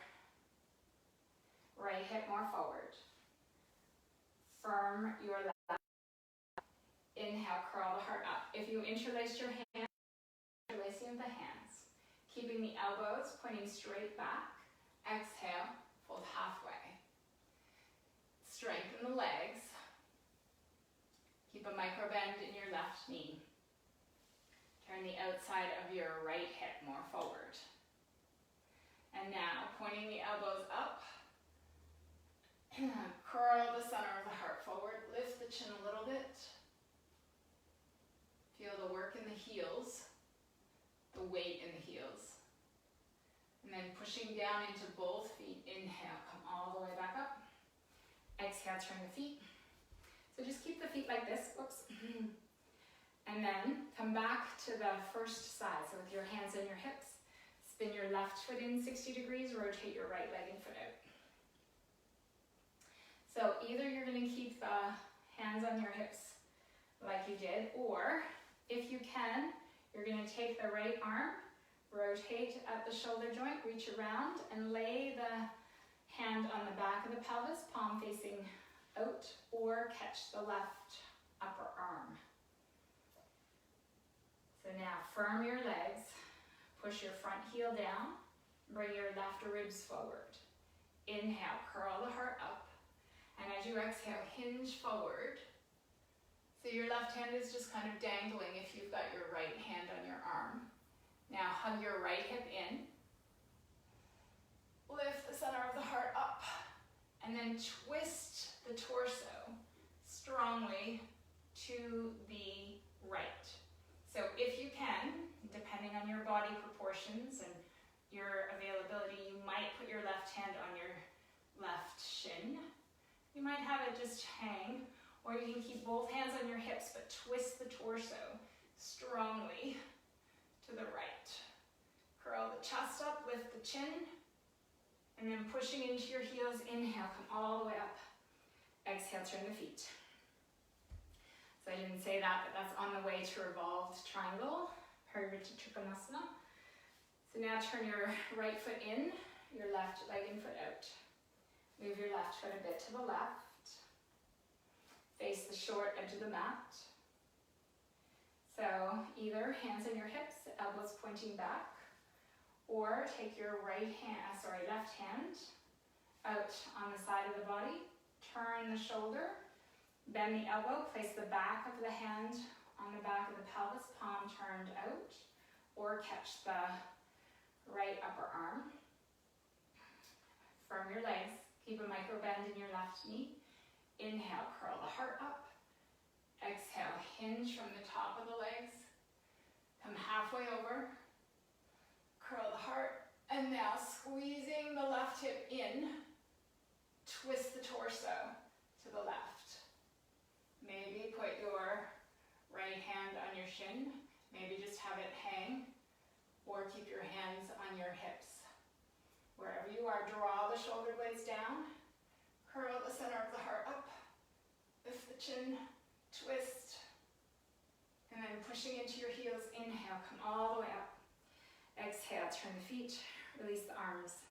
right hip more forward. Firm your left. Inhale, curl the heart up. If you interlace your hands, interlacing the hands. Keeping the elbows pointing straight back. Exhale, fold halfway. Strengthen the legs. Keep a micro bend in your left knee. Turn the outside of your right hip more forward. And now, pointing the elbows up. Curl the center of the heart forward. Lift the chin a little bit. Feel the work in the heels. The weight in the heels. And then pushing down into both feet. Inhale, come all the way back up. Exhale, turn the feet. So just keep the feet like this. Whoops. And then come back to the first side. So with your hands on your hips, spin your left foot in 60 degrees, rotate your right leg and foot out. So either you're gonna keep the hands on your hips like you did, or if you can, you're gonna take the right arm, rotate at the shoulder joint, reach around, and lay the hand on the back of the pelvis, palm facing out, or catch the left upper arm. So now firm your legs, push your front heel down, bring your left ribs forward. Inhale, curl the heart up, and as you exhale, hinge forward. So your left hand is just kind of dangling if you've got your right hand on your arm. Now hug your right hip in. Lift the center of the heart up. And then twist the torso strongly to the right. So if you can, depending on your body proportions and your availability, you might put your left hand on your left shin. You might have it just hang. Or you can keep both hands on your hips, but twist the torso strongly to the right. Curl the chest up, lift the chin, and then pushing into your heels, inhale, come all the way up. Exhale, turn the feet. So I didn't say that, but that's on the way to revolved triangle, Parivritta Trikonasana. So now turn your right foot in, your left leg and foot out. Move your left foot a bit to the left. Face the short edge of the mat. So either hands on your hips, elbows pointing back, or take your left hand out on the side of the body, turn the shoulder, bend the elbow, place the back of the hand on the back of the pelvis, palm turned out, or catch the right upper arm. Firm your legs, keep a micro bend in your left knee. Inhale, curl the heart up. Exhale, hinge from the top of the legs. Come halfway over. Curl the heart. And now squeezing the left hip in. Twist the torso to the left. Maybe put your right hand on your shin. Maybe just have it hang. Or keep your hands on your hips. Wherever you are, draw the shoulder blades down. Curl the center of the heart up. Lift the chin. Twist, and then pushing into your heels, inhale, come all the way up. Exhale, turn the feet, release the arms,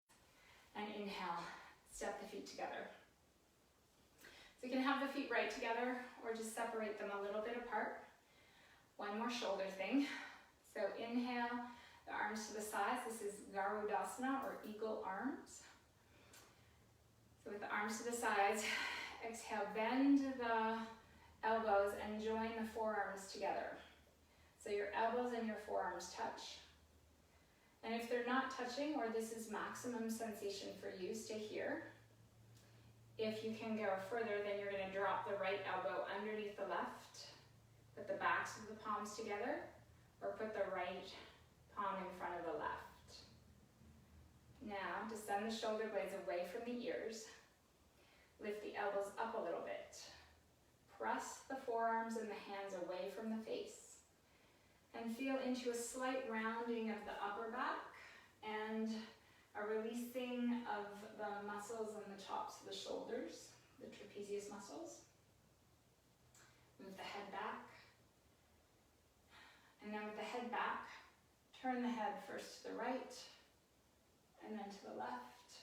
and inhale, step the feet together. So you can have the feet right together or just separate them a little bit apart. One more shoulder thing. So inhale, the arms to the sides. This is Garudasana or eagle arms. So with the arms to the sides, exhale, bend the elbows and join the forearms together. So your elbows and your forearms touch. And if they're not touching, or this is maximum sensation for you, stay here. If you can go further, then you're going to drop the right elbow underneath the left, put the backs of the palms together, or put the right palm in front of the left. Now, descend the shoulder blades away from the ears. Lift the elbows up a little bit. Press the forearms and the hands away from the face. And feel into a slight rounding of the upper back and a releasing of the muscles on the tops of the shoulders, the trapezius muscles. Move the head back. And then with the head back, turn the head first to the right and then to the left.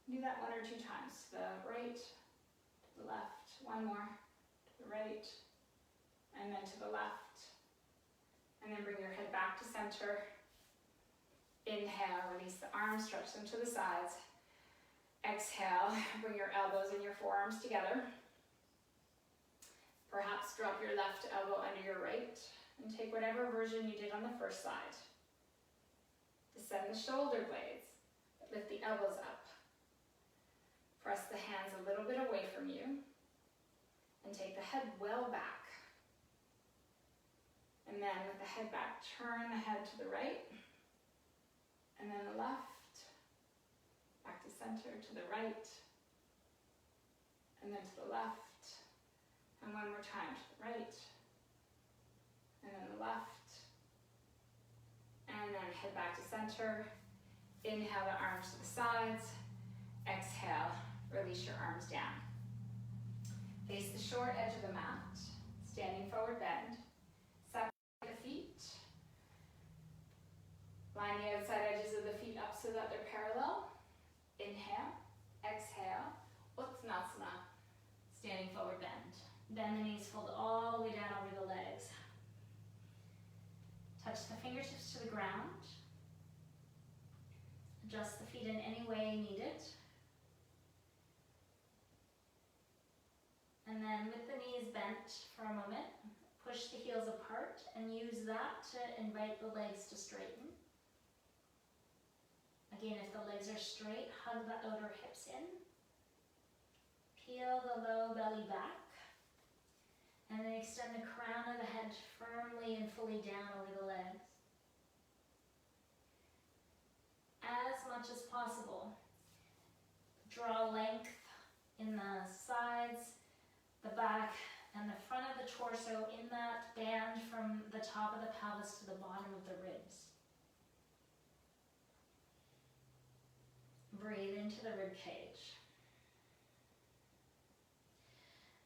Do that 1 or 2 times. The right, to the left. One more. To the right, and then to the left. And then bring your head back to center. Inhale, release the arms, stretch them to the sides. Exhale, bring your elbows and your forearms together. Perhaps drop your left elbow under your right and take whatever version you did on the first side. Descend the shoulder blades, lift the elbows up. Press the hands a little bit away from you and take the head well back. And then with the head back, turn the head to the right and then the left, back to center, to the right, and then to the left, and one more time to the right, and then the left, and then head back to center. Inhale the arms to the sides, exhale, release your arms down. Face the short edge of the mat, standing forward bend, separate the feet. Line the outside edges of the feet up so that they're parallel. Inhale, exhale, Uttanasana, standing forward bend. Bend the knees, fold all the way down over the legs. Touch the fingertips to the ground. Adjust the feet in any way needed. And then with the knees bent for a moment, push the heels apart and use that to invite the legs to straighten. Again, if the legs are straight, hug the outer hips in. Peel the low belly back. And then extend the crown of the head firmly and fully down over the legs. As much as possible, draw length in the sides, the back, and the front of the torso in that band from the top of the pelvis to the bottom of the ribs. Breathe into the rib cage.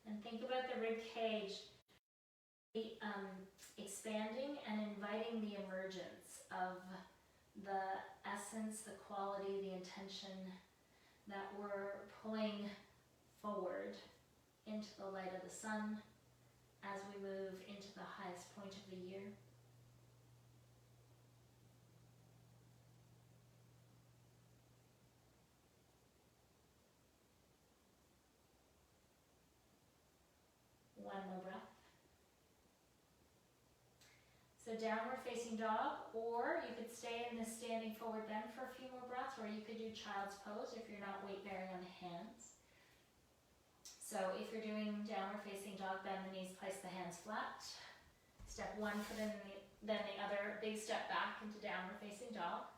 And think about the rib cage expanding and inviting the emergence of the essence, the quality, the intention that we're pulling forward into the light of the sun, as we move into the highest point of the year. One more breath. So downward facing dog, or you could stay in this standing forward bend for a few more breaths, or you could do child's pose if you're not weight bearing on the hands. So if you're doing downward facing dog, bend the knees, place the hands flat. Step one, foot in, then the other, big step back into downward facing dog.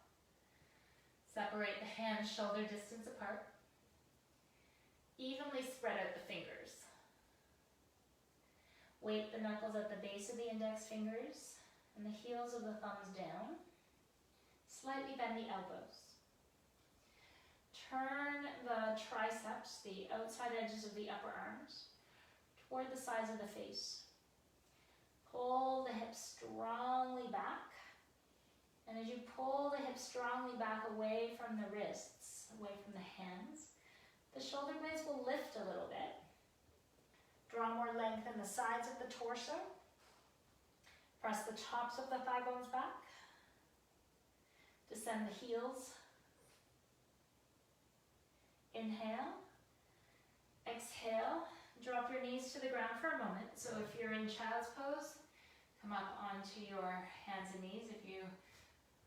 Separate the hands shoulder distance apart. Evenly spread out the fingers. Weight the knuckles at the base of the index fingers and the heels of the thumbs down. Slightly bend the elbows. Turn the triceps, the outside edges of the upper arms, toward the sides of the face. Pull the hips strongly back. And as you pull the hips strongly back away from the wrists, away from the hands, the shoulder blades will lift a little bit. Draw more length in the sides of the torso. Press the tops of the thigh bones back. Descend the heels. Inhale. Exhale. Drop your knees to the ground for a moment. So if you're in child's pose, come up onto your hands and knees if you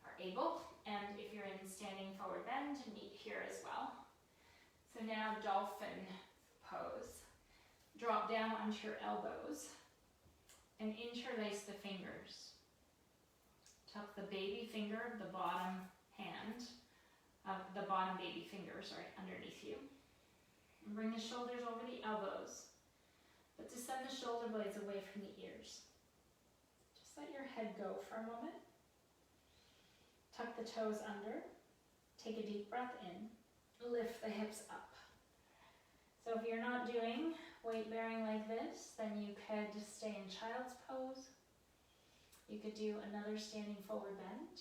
are able. And if you're in standing forward bend, meet here as well. So now dolphin pose. Drop down onto your elbows and interlace the fingers. Tuck the baby finger, the bottom baby finger, underneath you. And bring the shoulders over the elbows, but descend the shoulder blades away from the ears. Just let your head go for a moment. Tuck the toes under. Take a deep breath in. Lift the hips up. So if you're not doing weight bearing like this, then you could just stay in child's pose. You could do another standing forward bend,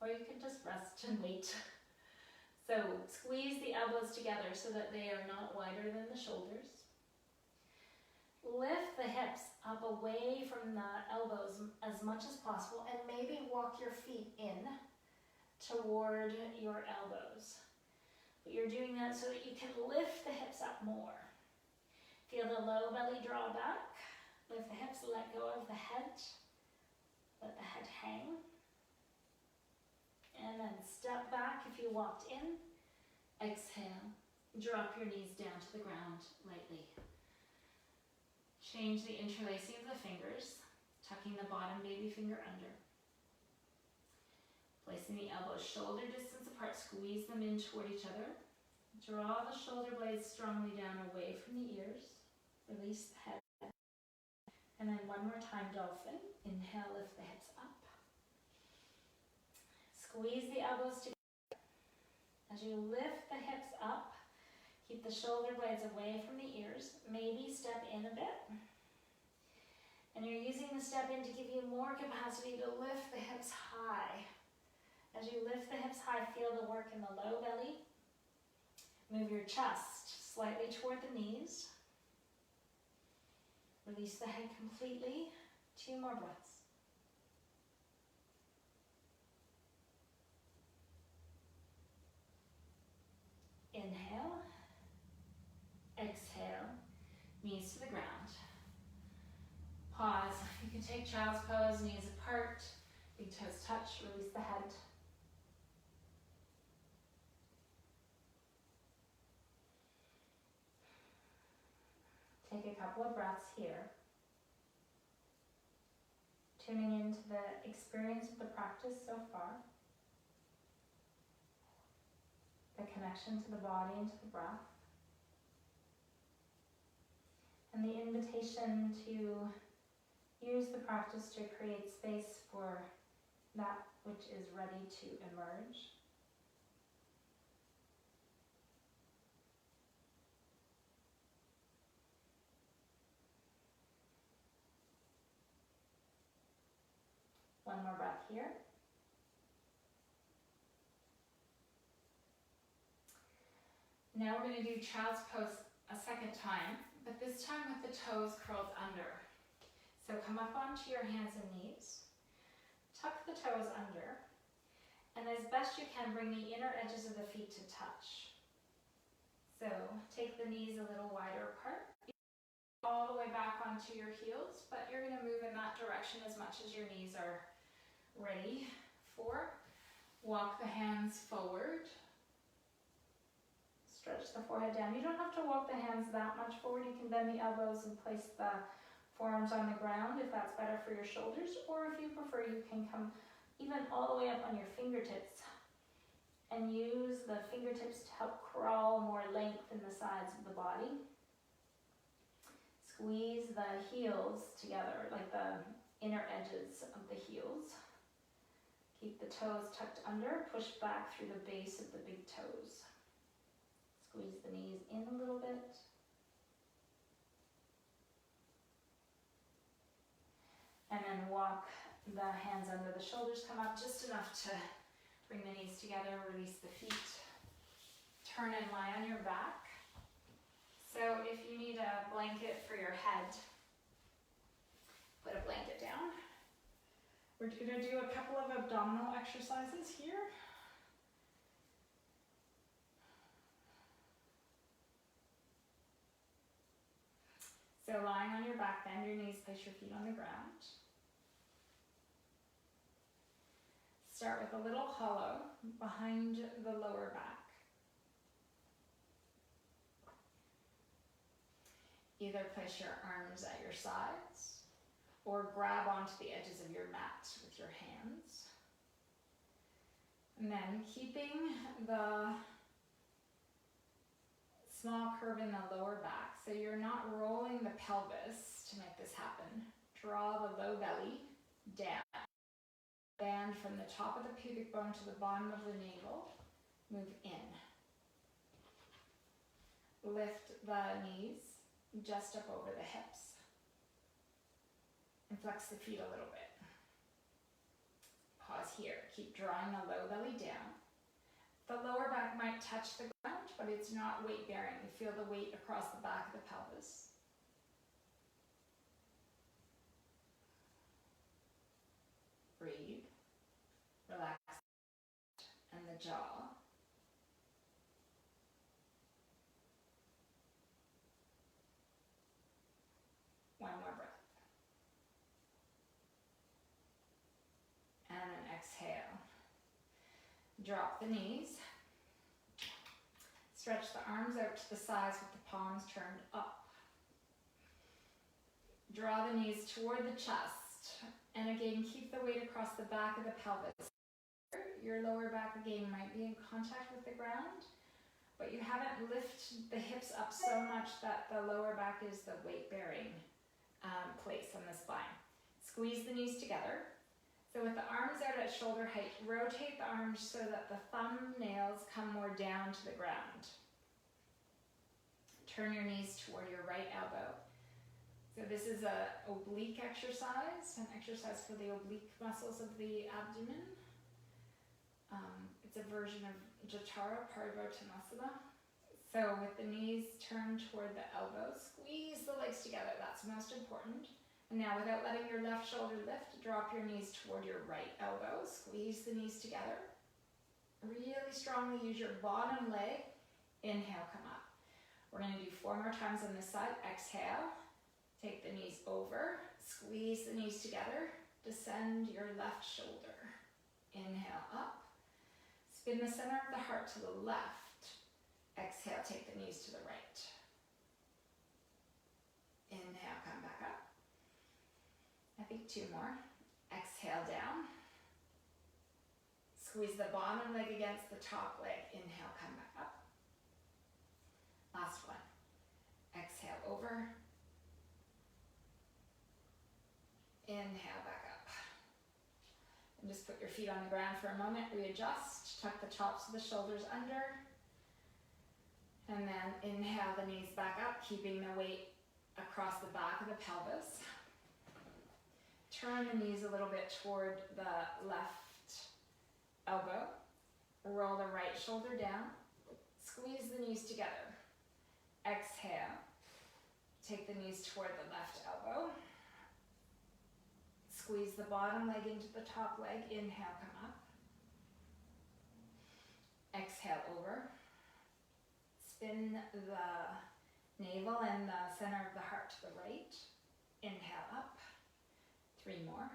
or you could just rest and wait. So squeeze the elbows together so that they are not wider than the shoulders. Lift the hips up away from the elbows as much as possible, and maybe walk your feet in toward your elbows. But you're doing that so that you can lift the hips up more. Feel the low belly draw back. Lift the hips, let go of the head. Let the head hang. And then step back if you walked in. Exhale. Drop your knees down to the ground lightly. Change the interlacing of the fingers, tucking the bottom baby finger under. Placing the elbows shoulder distance apart, squeeze them in toward each other. Draw the shoulder blades strongly down away from the ears. Release the head. And then one more time, dolphin. Inhale, lift the hips up. Squeeze the elbows together. As you lift the hips up, keep the shoulder blades away from the ears. Maybe step in a bit. And you're using the step in to give you more capacity to lift the hips high. As you lift the hips high, feel the work in the low belly. Move your chest slightly toward the knees. Release the head completely. 2 more breaths. Inhale. Exhale. Knees to the ground. Pause. You can take child's pose, knees apart, big toes touch, release the head. Take a couple of breaths here. Tuning into the experience of the practice so far. The connection to the body and to the breath. And the invitation to use the practice to create space for that which is ready to emerge. One more breath here. Now we're going to do child's pose a second time. but this time with the toes curled under. So come up onto your hands and knees, tuck the toes under, and as best you can, bring the inner edges of the feet to touch. So take the knees a little wider apart, all the way back onto your heels, but you're going to move in that direction as much as your knees are ready for. Walk the hands forward. Stretch the forehead down. You don't have to walk the hands that much forward. You can bend the elbows and place the forearms on the ground if that's better for your shoulders, or if you prefer, you can come even all the way up on your fingertips and use the fingertips to help crawl more length in the sides of the body. Squeeze the heels together, like the inner edges of the heels. Keep the toes tucked under, push back through the base of the big toes. Squeeze the knees in a little bit. And then walk the hands under the shoulders, come up just enough to bring the knees together, release the feet. Turn and lie on your back. So if you need a blanket for your head, put a blanket down. We're going to do a couple of abdominal exercises here. So lying on your back, bend your knees, place your feet on the ground. Start with a little hollow behind the lower back. Either place your arms at your sides or grab onto the edges of your mat with your hands. And then keeping the small curve in the lower back, so you're not rolling the pelvis to make this happen. Draw the low belly down. Band from the top of the pubic bone to the bottom of the navel. Move in. Lift the knees just up over the hips. And flex the feet a little bit. Pause here. Keep drawing the low belly down. The lower back might touch the ground, but it's not weight bearing. You feel the weight across the back of the pelvis. Breathe. Relax. And the jaw. One more breath. And then exhale. Drop the knees. Stretch the arms out to the sides with the palms turned up. Draw the knees toward the chest. And again, keep the weight across the back of the pelvis. Your lower back again might be in contact with the ground, but you haven't lifted the hips up so much that the lower back is the weight-bearing place on the spine. Squeeze the knees together. So with the arms out at shoulder height, rotate the arms so that the thumbnails come more down to the ground. Turn your knees toward your right elbow. So this is an oblique exercise, an exercise for the oblique muscles of the abdomen. It's a version of Jatara Parivottanasana. So with the knees turned toward the elbows, squeeze the legs together, that's most important. And now without letting your left shoulder lift, drop your knees toward your right elbow, squeeze the knees together. Really strongly use your bottom leg. Inhale, come up. We're going to do 4 more times on this side. Exhale, take the knees over, squeeze the knees together, descend your left shoulder. Inhale, up. Spin the center of the heart to the left. Exhale, take the knees to the right. Inhale, come back up. I think 2 more. Exhale down. Squeeze the bottom leg against the top leg. Inhale, come back up. Last one. Exhale over. Inhale back up. And just put your feet on the ground for a moment. Readjust. Tuck the tops of the shoulders under. And then inhale the knees back up, keeping the weight across the back of the pelvis. Turn the knees a little bit toward the left elbow. Roll the right shoulder down. Squeeze the knees together. Exhale. take the knees toward the left elbow. Squeeze the bottom leg into the top leg. Inhale, come up. Exhale, over. Spin the navel and the center of the heart to the right. Inhale, up. 3 more.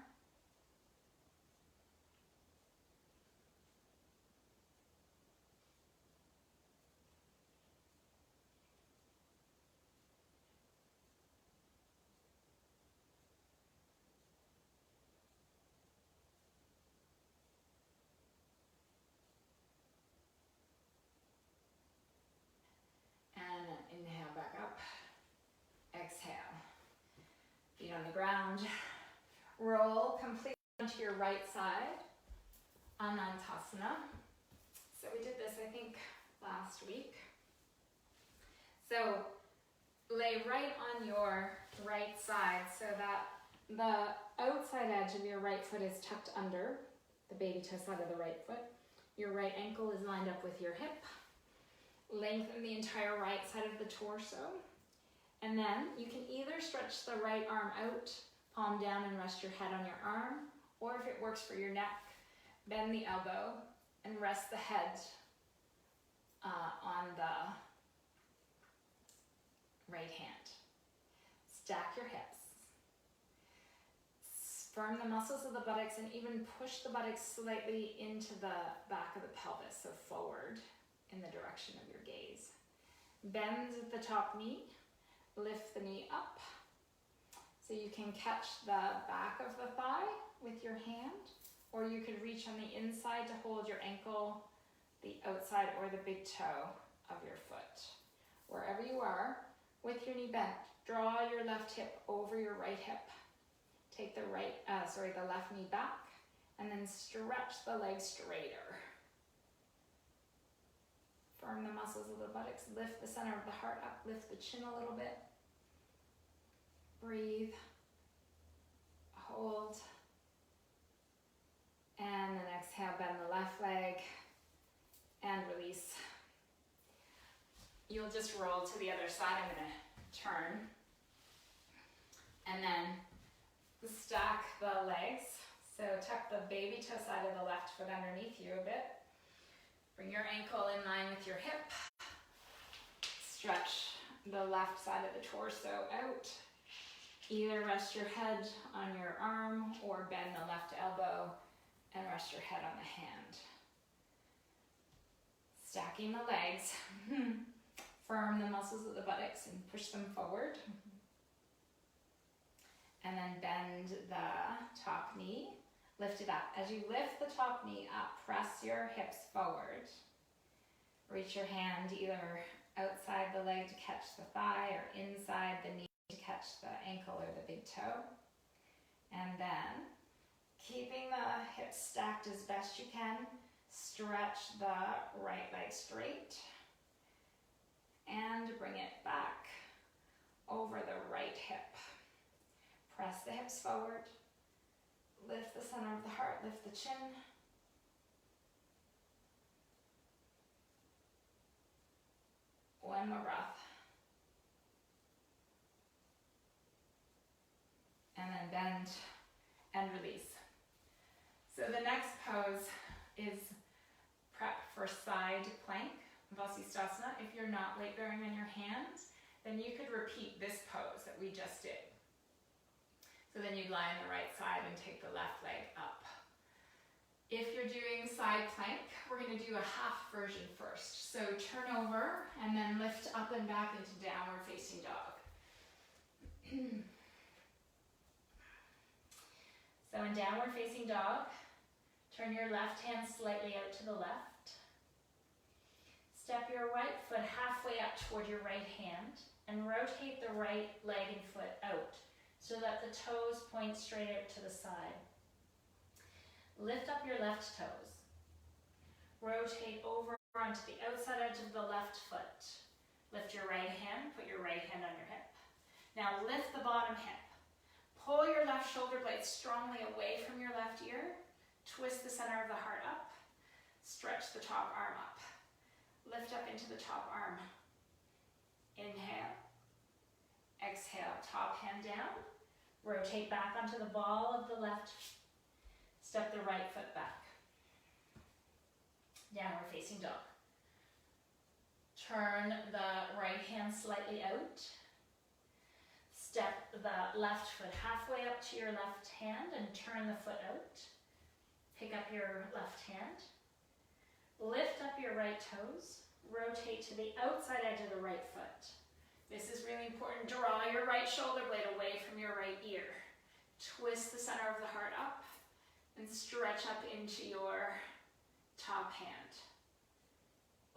And inhale back up. Exhale. Feet on the ground. Roll completely onto your right side. Anantasana. So we did this, I think, last week. So lay right on your right side so that the outside edge of your right foot is tucked under the baby toe side of the right foot. Your right ankle is lined up with your hip. Lengthen the entire right side of the torso. And then you can either stretch the right arm out, palm down, and rest your head on your arm, or if it works for your neck, bend the elbow and rest the head on the right hand. Stack your hips. Firm the muscles of the buttocks and even push the buttocks slightly into the back of the pelvis, so forward in the direction of your gaze. Bend the top knee, lift the knee up. So you can catch the back of the thigh with your hand, or you could reach on the inside to hold your ankle, the outside or the big toe of your foot. Wherever you are, with your knee bent, draw your left hip over your right hip. Take the left knee back, and then stretch the leg straighter. Firm the muscles of the buttocks, lift the center of the heart up, lift the chin a little bit. Breathe, hold, and then exhale, bend the left leg, and release. You'll just roll to the other side. I'm gonna turn, and then stack the legs. So tuck the baby toe side of the left foot underneath you a bit. Bring your ankle in line with your hip. Stretch the left side of the torso out. Either rest your head on your arm or bend the left elbow and rest your head on the hand. Stacking the legs. Firm the muscles of the buttocks and push them forward. And then bend the top knee. Lift it up. As you lift the top knee up, press your hips forward. Reach your hand either outside the leg to catch the thigh or inside the knee to catch the ankle or the big toe. And then, keeping the hips stacked as best you can, stretch the right leg straight and bring it back over the right hip. Press the hips forward. Lift the center of the heart, lift the chin. One more breath. And then bend and release. So the next pose is prep for side plank, Vasisthasana. If you're not weight bearing on your hands, then you could repeat this pose that we just did. So then you'd lie on the right side and take the left leg up. If you're doing side plank, we're going to do a half version first. So turn over and then lift up and back into downward facing dog. So in downward facing dog, turn your left hand slightly out to the left. Step your right foot halfway up toward your right hand and rotate the right leg and foot out, so that the toes point straight out to the side. Lift up your left toes. Rotate over onto the outside edge of the left foot. Lift your right hand, put your right hand on your hip. Now lift the bottom hip. Pull your left shoulder blade strongly away from your left ear. Twist the center of the heart up. Stretch the top arm up. Lift up into the top arm. Inhale. Exhale, top hand down. Rotate back onto the ball of the left. Step the right foot back. Downward facing dog. Turn the right hand slightly out. Step the left foot halfway up to your left hand and turn the foot out. Pick up your left hand. Lift up your right toes. Rotate to the outside edge of the right foot. This is really important. Draw your right shoulder blade away from your right ear. Twist the center of the heart up and stretch up into your top hand.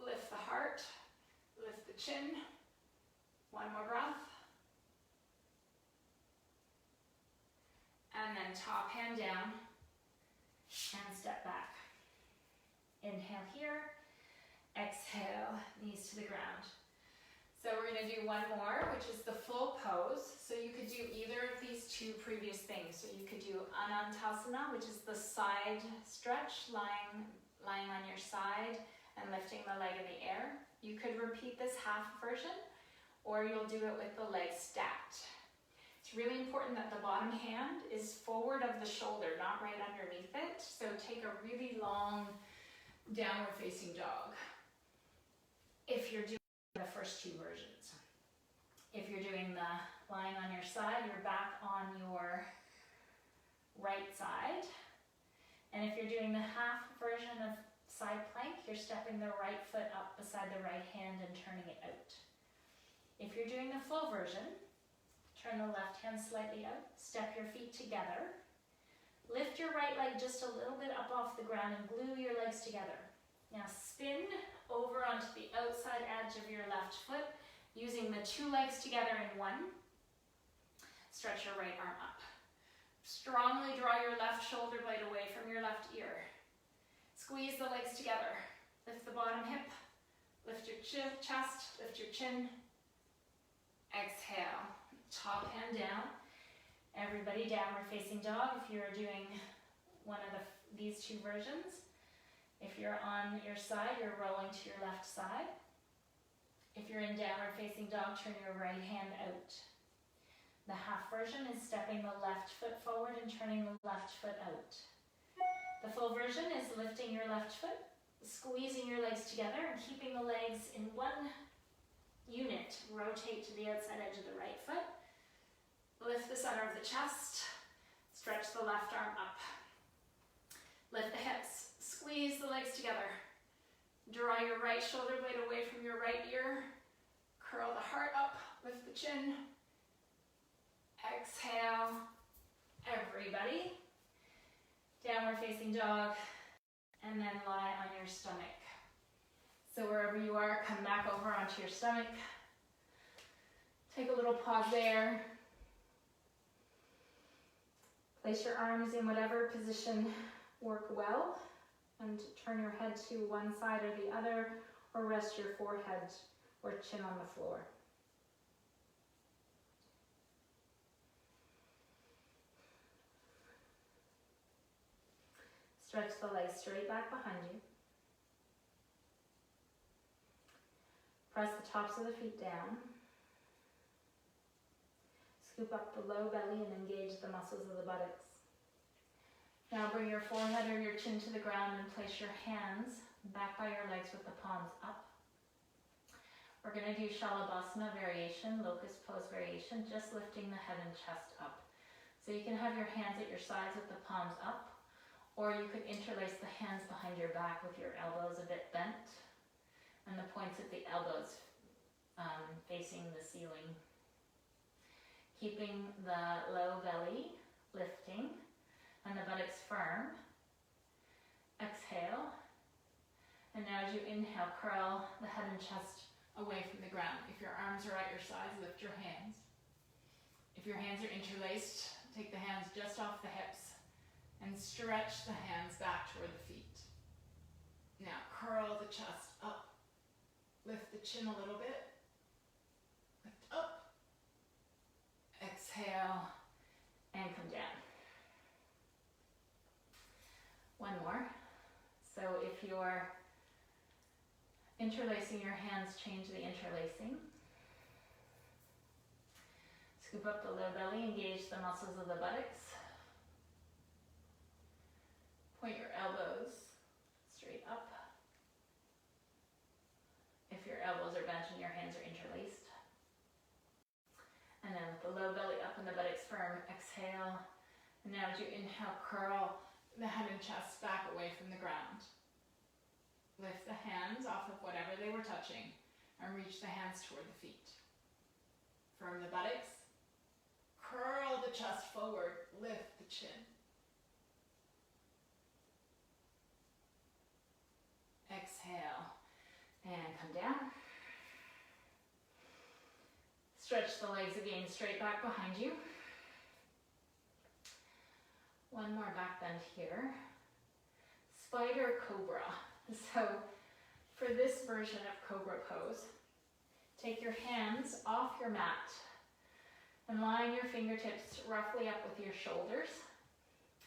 Lift the heart, lift the chin. One more breath. And then top hand down and step back. Inhale here, exhale, knees to the ground. So we're going to do one more, which is the full pose. So you could do either of these two previous things. So you could do Anantasana, which is the side stretch, lying on your side and lifting the leg in the air. You could repeat this half version, or you'll do it with the legs stacked. It's really important that the bottom hand is forward of the shoulder, not right underneath it. So take a really long downward facing dog if you're doing the first two versions. If you're doing the lying on your side, you're back on your right side. And if you're doing the half version of side plank, you're stepping the right foot up beside the right hand and turning it out. If you're doing the full version, turn the left hand slightly out, step your feet together, lift your right leg just a little bit up off the ground and glue your legs together. Now spin over onto the outside edge of your left foot, using the two legs together in one. Stretch your right arm up. Strongly draw your left shoulder blade away from your left ear. Squeeze the legs together. Lift the bottom hip. Lift your chest, lift your chin. Exhale, top hand down. Everybody downward facing dog if you're doing one of these two versions. If you're on your side, you're rolling to your left side. If you're in downward facing dog, turn your right hand out. The half version is stepping the left foot forward and turning the left foot out. The full version is lifting your left foot, squeezing your legs together and keeping the legs in one unit. Rotate to the outside edge of the right foot. Lift the center of the chest. Stretch the left arm up. Lift the hips. Squeeze the legs together. Draw your right shoulder blade away from your right ear. Curl the heart up. Lift the chin. Exhale. Everybody. Downward facing dog. And then lie on your stomach. So wherever you are, come back over onto your stomach. Take a little pause there. Place your arms in whatever position work well. And turn your head to one side or the other, or rest your forehead or chin on the floor. Stretch the legs straight back behind you. Press the tops of the feet down. Scoop up the low belly and engage the muscles of the buttocks. Now bring your forehead or your chin to the ground and place your hands back by your legs with the palms up. We're going to do Shalabhasana variation, locust pose variation, just lifting the head and chest up. So you can have your hands at your sides with the palms up, or you could interlace the hands behind your back with your elbows a bit bent and the points at the elbows facing the ceiling. Keeping the low belly lifting and the buttocks firm. Exhale. And now as you inhale, curl the head and chest away from the ground. If your arms are at your sides, lift your hands. If your hands are interlaced, take the hands just off the hips and stretch the hands back toward the feet. Now curl the chest up. Lift the chin a little bit. Lift up. Exhale and come down. One more. So if you're interlacing your hands, change the interlacing. Scoop up the low belly, engage the muscles of the buttocks. Point your elbows straight up. If your elbows are bent and your hands are interlaced. And then with the low belly up and the buttocks firm, exhale. And now as you inhale, curl the head and chest back away from the ground. Lift the hands off of whatever they were touching and reach the hands toward the feet. Firm the buttocks. Curl the chest forward, lift the chin. Exhale and come down. Stretch the legs again straight back behind you. One more back bend here. Spider Cobra. So for this version of Cobra pose, take your hands off your mat and line your fingertips roughly up with your shoulders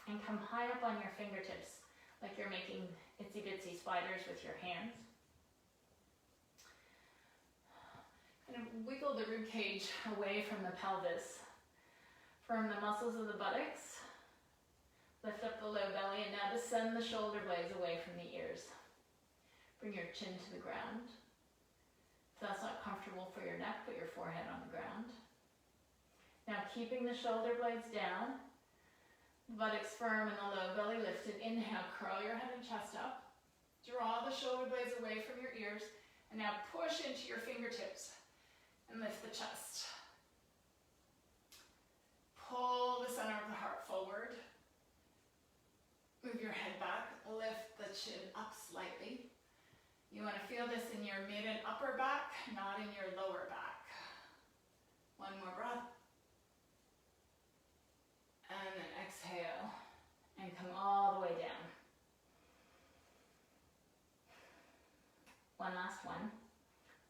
and come high up on your fingertips like you're making itsy bitsy spiders with your hands. Kind of wiggle the rib cage away from the pelvis. Firm the muscles of the buttocks. Lift up the low belly and now descend the shoulder blades away from the ears. Bring your chin to the ground. If that's not comfortable for your neck, put your forehead on the ground. Now keeping the shoulder blades down, buttocks firm and the low belly lifted. Inhale, curl your head and chest up. Draw the shoulder blades away from your ears. And now push into your fingertips and lift the chest. Pull the center of the heart forward. Move your head back, lift the chin up slightly. You want to feel this in your mid and upper back, not in your lower back. One more breath. And then exhale and come all the way down. One last one.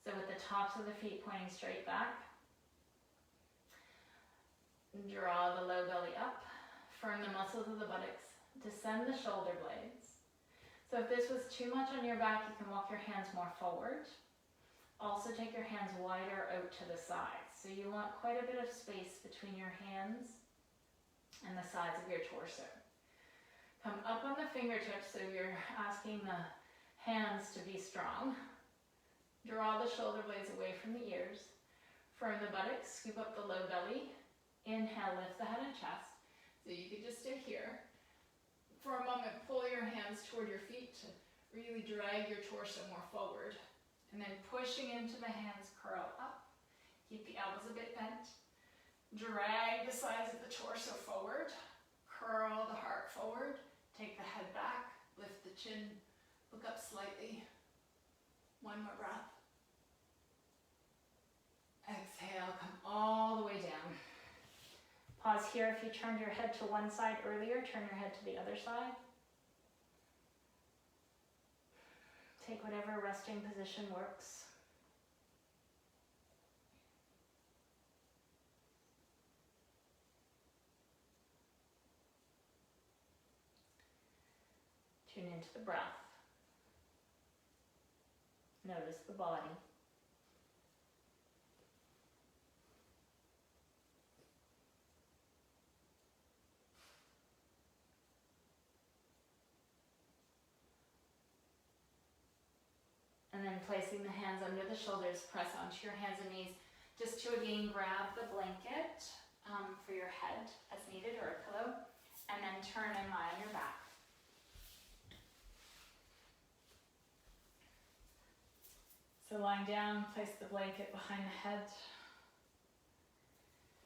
So with the tops of the feet pointing straight back, draw the low belly up, firm the muscles of the buttocks, descend the shoulder blades. So if this was too much on your back, you can walk your hands more forward. Also take your hands wider out to the sides. So you want quite a bit of space between your hands and the sides of your torso. Come up on the fingertips, so you're asking the hands to be strong. Draw the shoulder blades away from the ears. Firm the buttocks, scoop up the low belly. Inhale, lift the head and chest. So you could just stay here. For a moment, pull your hands toward your feet to really drag your torso more forward. And then pushing into the hands, curl up. Keep the elbows a bit bent. Drag the sides of the torso forward. Curl the heart forward. Take the head back. Lift the chin. Look up slightly. One more breath. Exhale, come all the way down. Pause here. If you turned your head to one side earlier, turn your head to the other side. Take whatever resting position works. Tune into the breath. Notice the body. And then placing the hands under the shoulders, press onto your hands and knees just to again grab the blanket for your head as needed, or a pillow, and then turn and lie on your back. So lying down, place the blanket behind the head.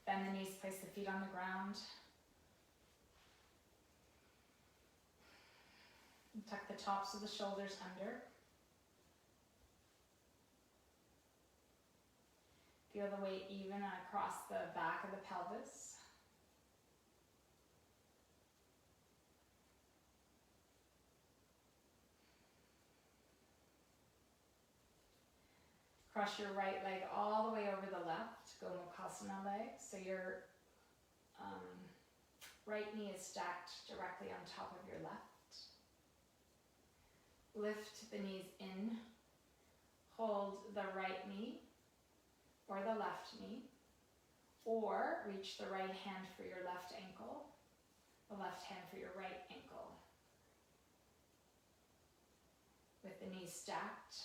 Bend the knees, place the feet on the ground. And tuck the tops of the shoulders under. Feel the weight even across the back of the pelvis. Cross your right leg all the way over the left, Gomukhasana leg. So your right knee is stacked directly on top of your left. Lift the knees in. Hold the right knee or the left knee. Or reach the right hand for your left ankle, the left hand for your right ankle. With the knees stacked,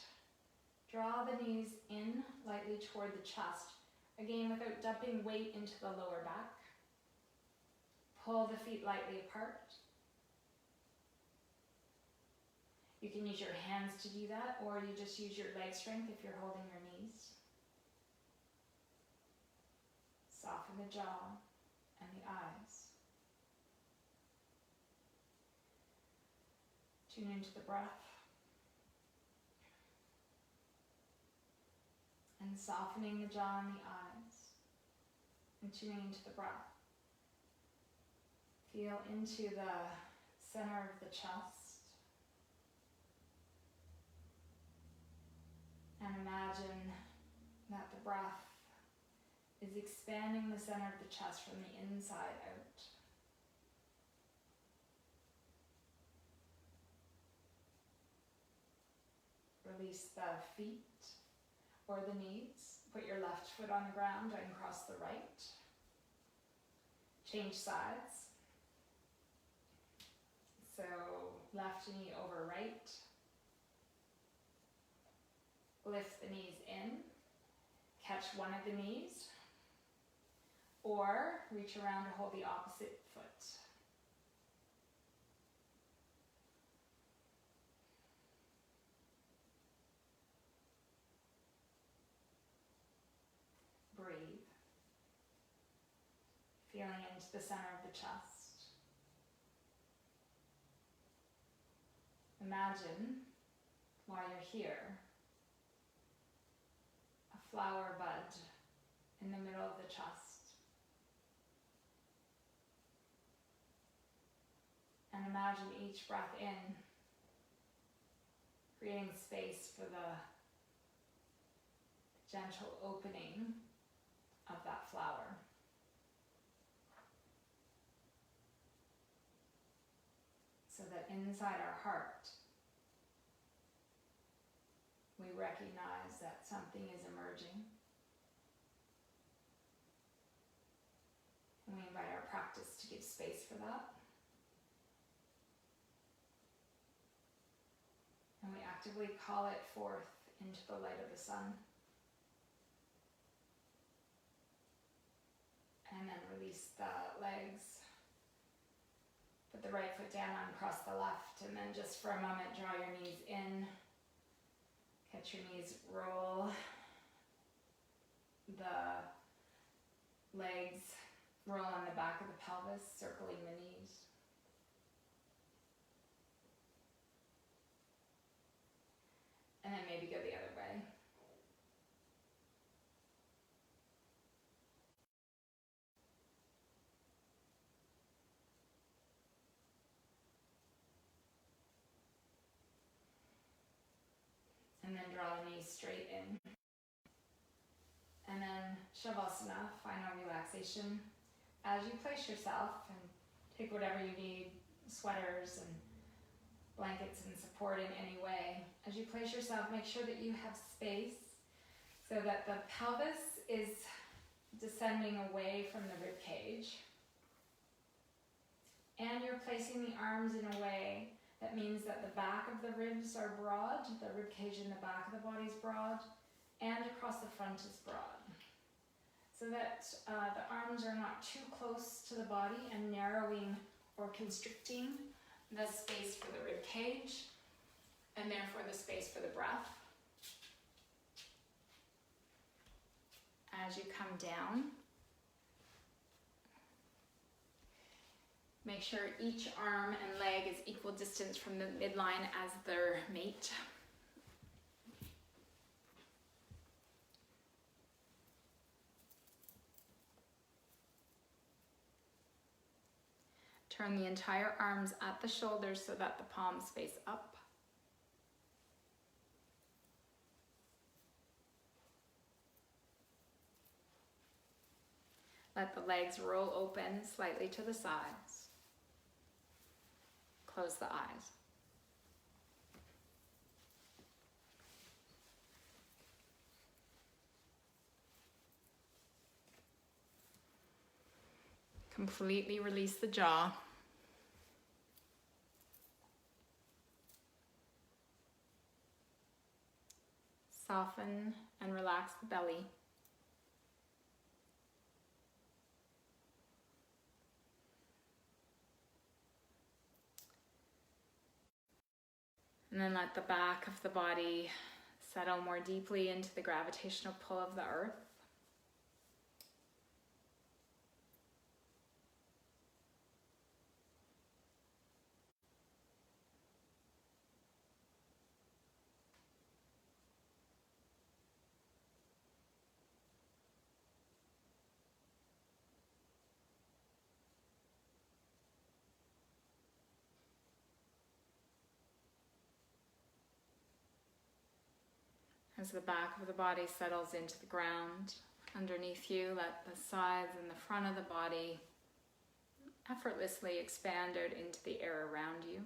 draw the knees in lightly toward the chest, again without dumping weight into the lower back. Pull the feet lightly apart. You can use your hands to do that, or you just use your leg strength if you're holding your knees. Soften the jaw and the eyes. Tune into the breath. And softening the jaw and the eyes. And tuning into the breath. Feel into the center of the chest. And imagine that the breath is expanding the center of the chest from the inside out. Release the feet or the knees. Put your left foot on the ground and cross the right. Change sides. So left knee over right. Lift the knees in. Catch one of the knees. Or reach around to hold the opposite foot. Breathe. Feeling into the center of the chest. Imagine, while you're here, a flower bud in the middle of the chest. And imagine each breath in, creating space for the gentle opening of that flower. So that inside our heart, we recognize that something is emerging. And we invite our practice to give space for that. And we actively call it forth into the light of the sun. And then release the legs. Put the right foot down, uncross the left, and then just for a moment draw your knees in. Catch your knees roll. The legs roll on the back of the pelvis, circling the knees. And then maybe go the other way. And then draw the knees straight in. And then Shavasana, final relaxation. As you place yourself and take whatever you need, sweaters and blankets and support in any way. As you place yourself, make sure that you have space so that the pelvis is descending away from the rib cage. And you're placing the arms in a way that means that the back of the ribs are broad, the rib cage in the back of the body is broad, and across the front is broad. So that the arms are not too close to the body and narrowing or constricting the space for the rib cage, and therefore the space for the breath. As you come down, make sure each arm and leg is equal distance from the midline as their mate. Turn the entire arms at the shoulders so that the palms face up. Let the legs roll open slightly to the sides. Close the eyes. Completely release the jaw. Soften and relax the belly. And then let the back of the body settle more deeply into the gravitational pull of the earth. As the back of the body settles into the ground underneath you, let the sides and the front of the body effortlessly expand out into the air around you.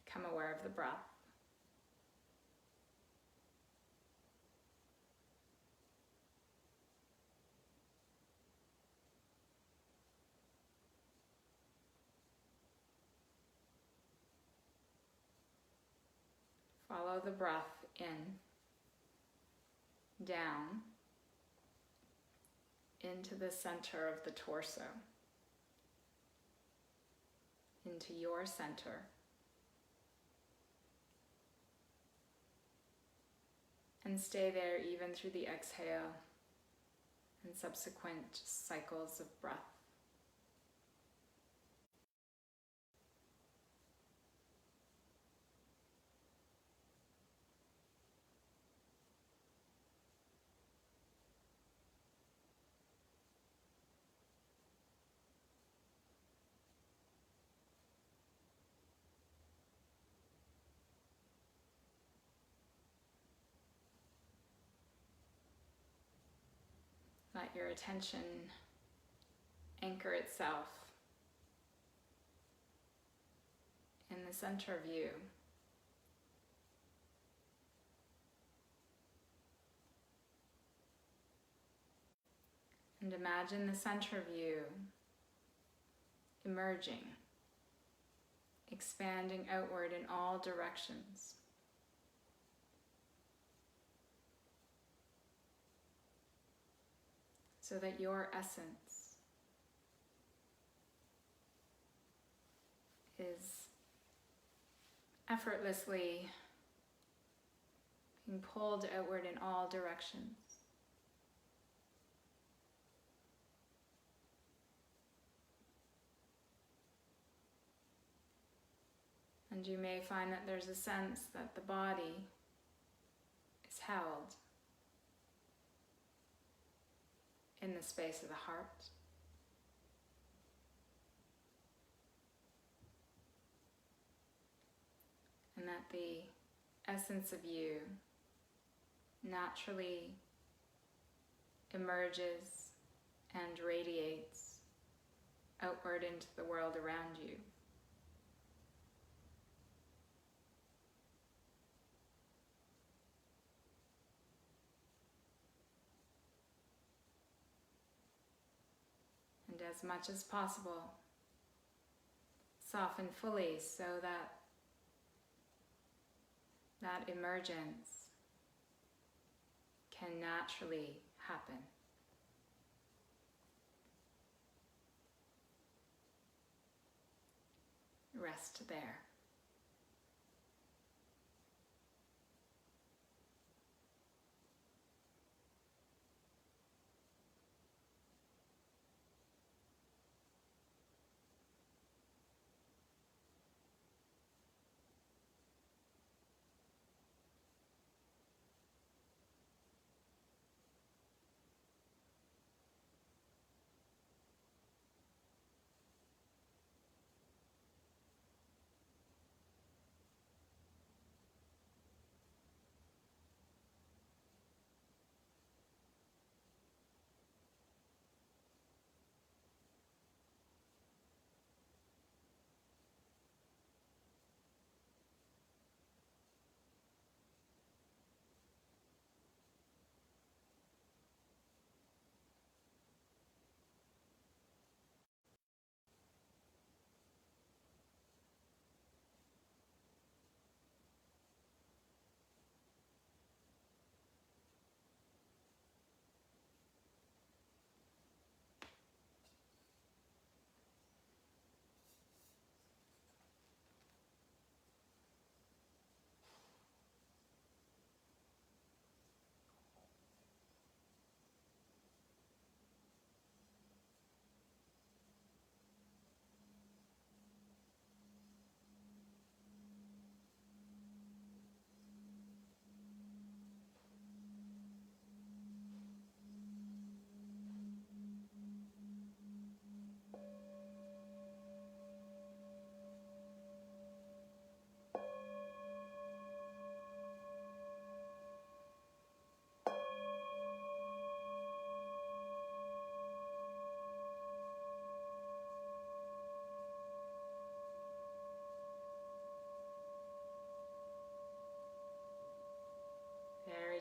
Become aware of the breath. Follow the breath in, down, into the center of the torso, into your center. And stay there even through the exhale and subsequent cycles of breath. Let your attention anchor itself in the center of you. And imagine the center of you emerging, expanding outward in all directions. So that your essence is effortlessly being pulled outward in all directions. And you may find that there's a sense that the body is held in the space of the heart. And that the essence of you naturally emerges and radiates outward into the world around you. And as much as possible, soften fully so that that emergence can naturally happen. Rest there.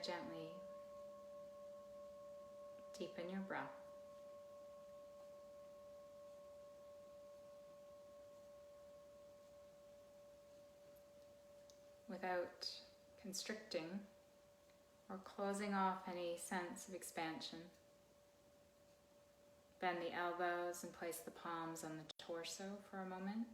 gently deepen your breath. Without constricting or closing off any sense of expansion. Bend the elbows and place the palms on the torso for a moment.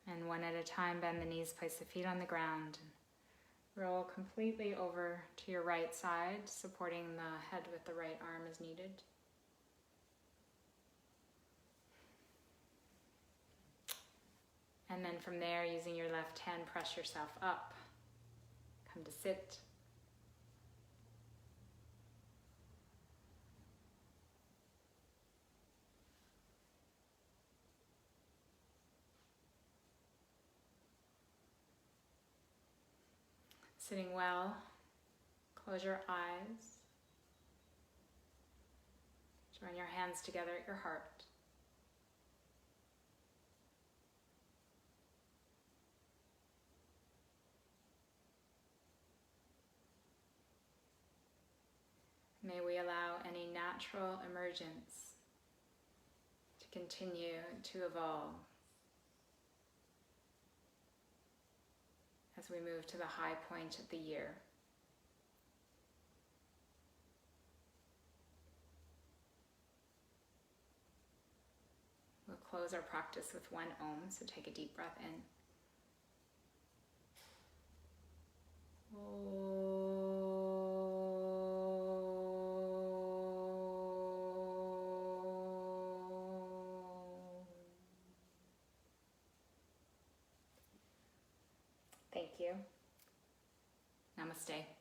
And one at a time, bend the knees, place the feet on the ground. And roll completely over to your right side, supporting the head with the right arm as needed. And then from there, using your left hand, press yourself up. Come to sit. Sitting well, close your eyes. Join your hands together at your heart. May we allow any natural emergence to continue to evolve as we move to the high point of the year. We'll close our practice with one Om, so take a deep breath in. Thank you. Namaste.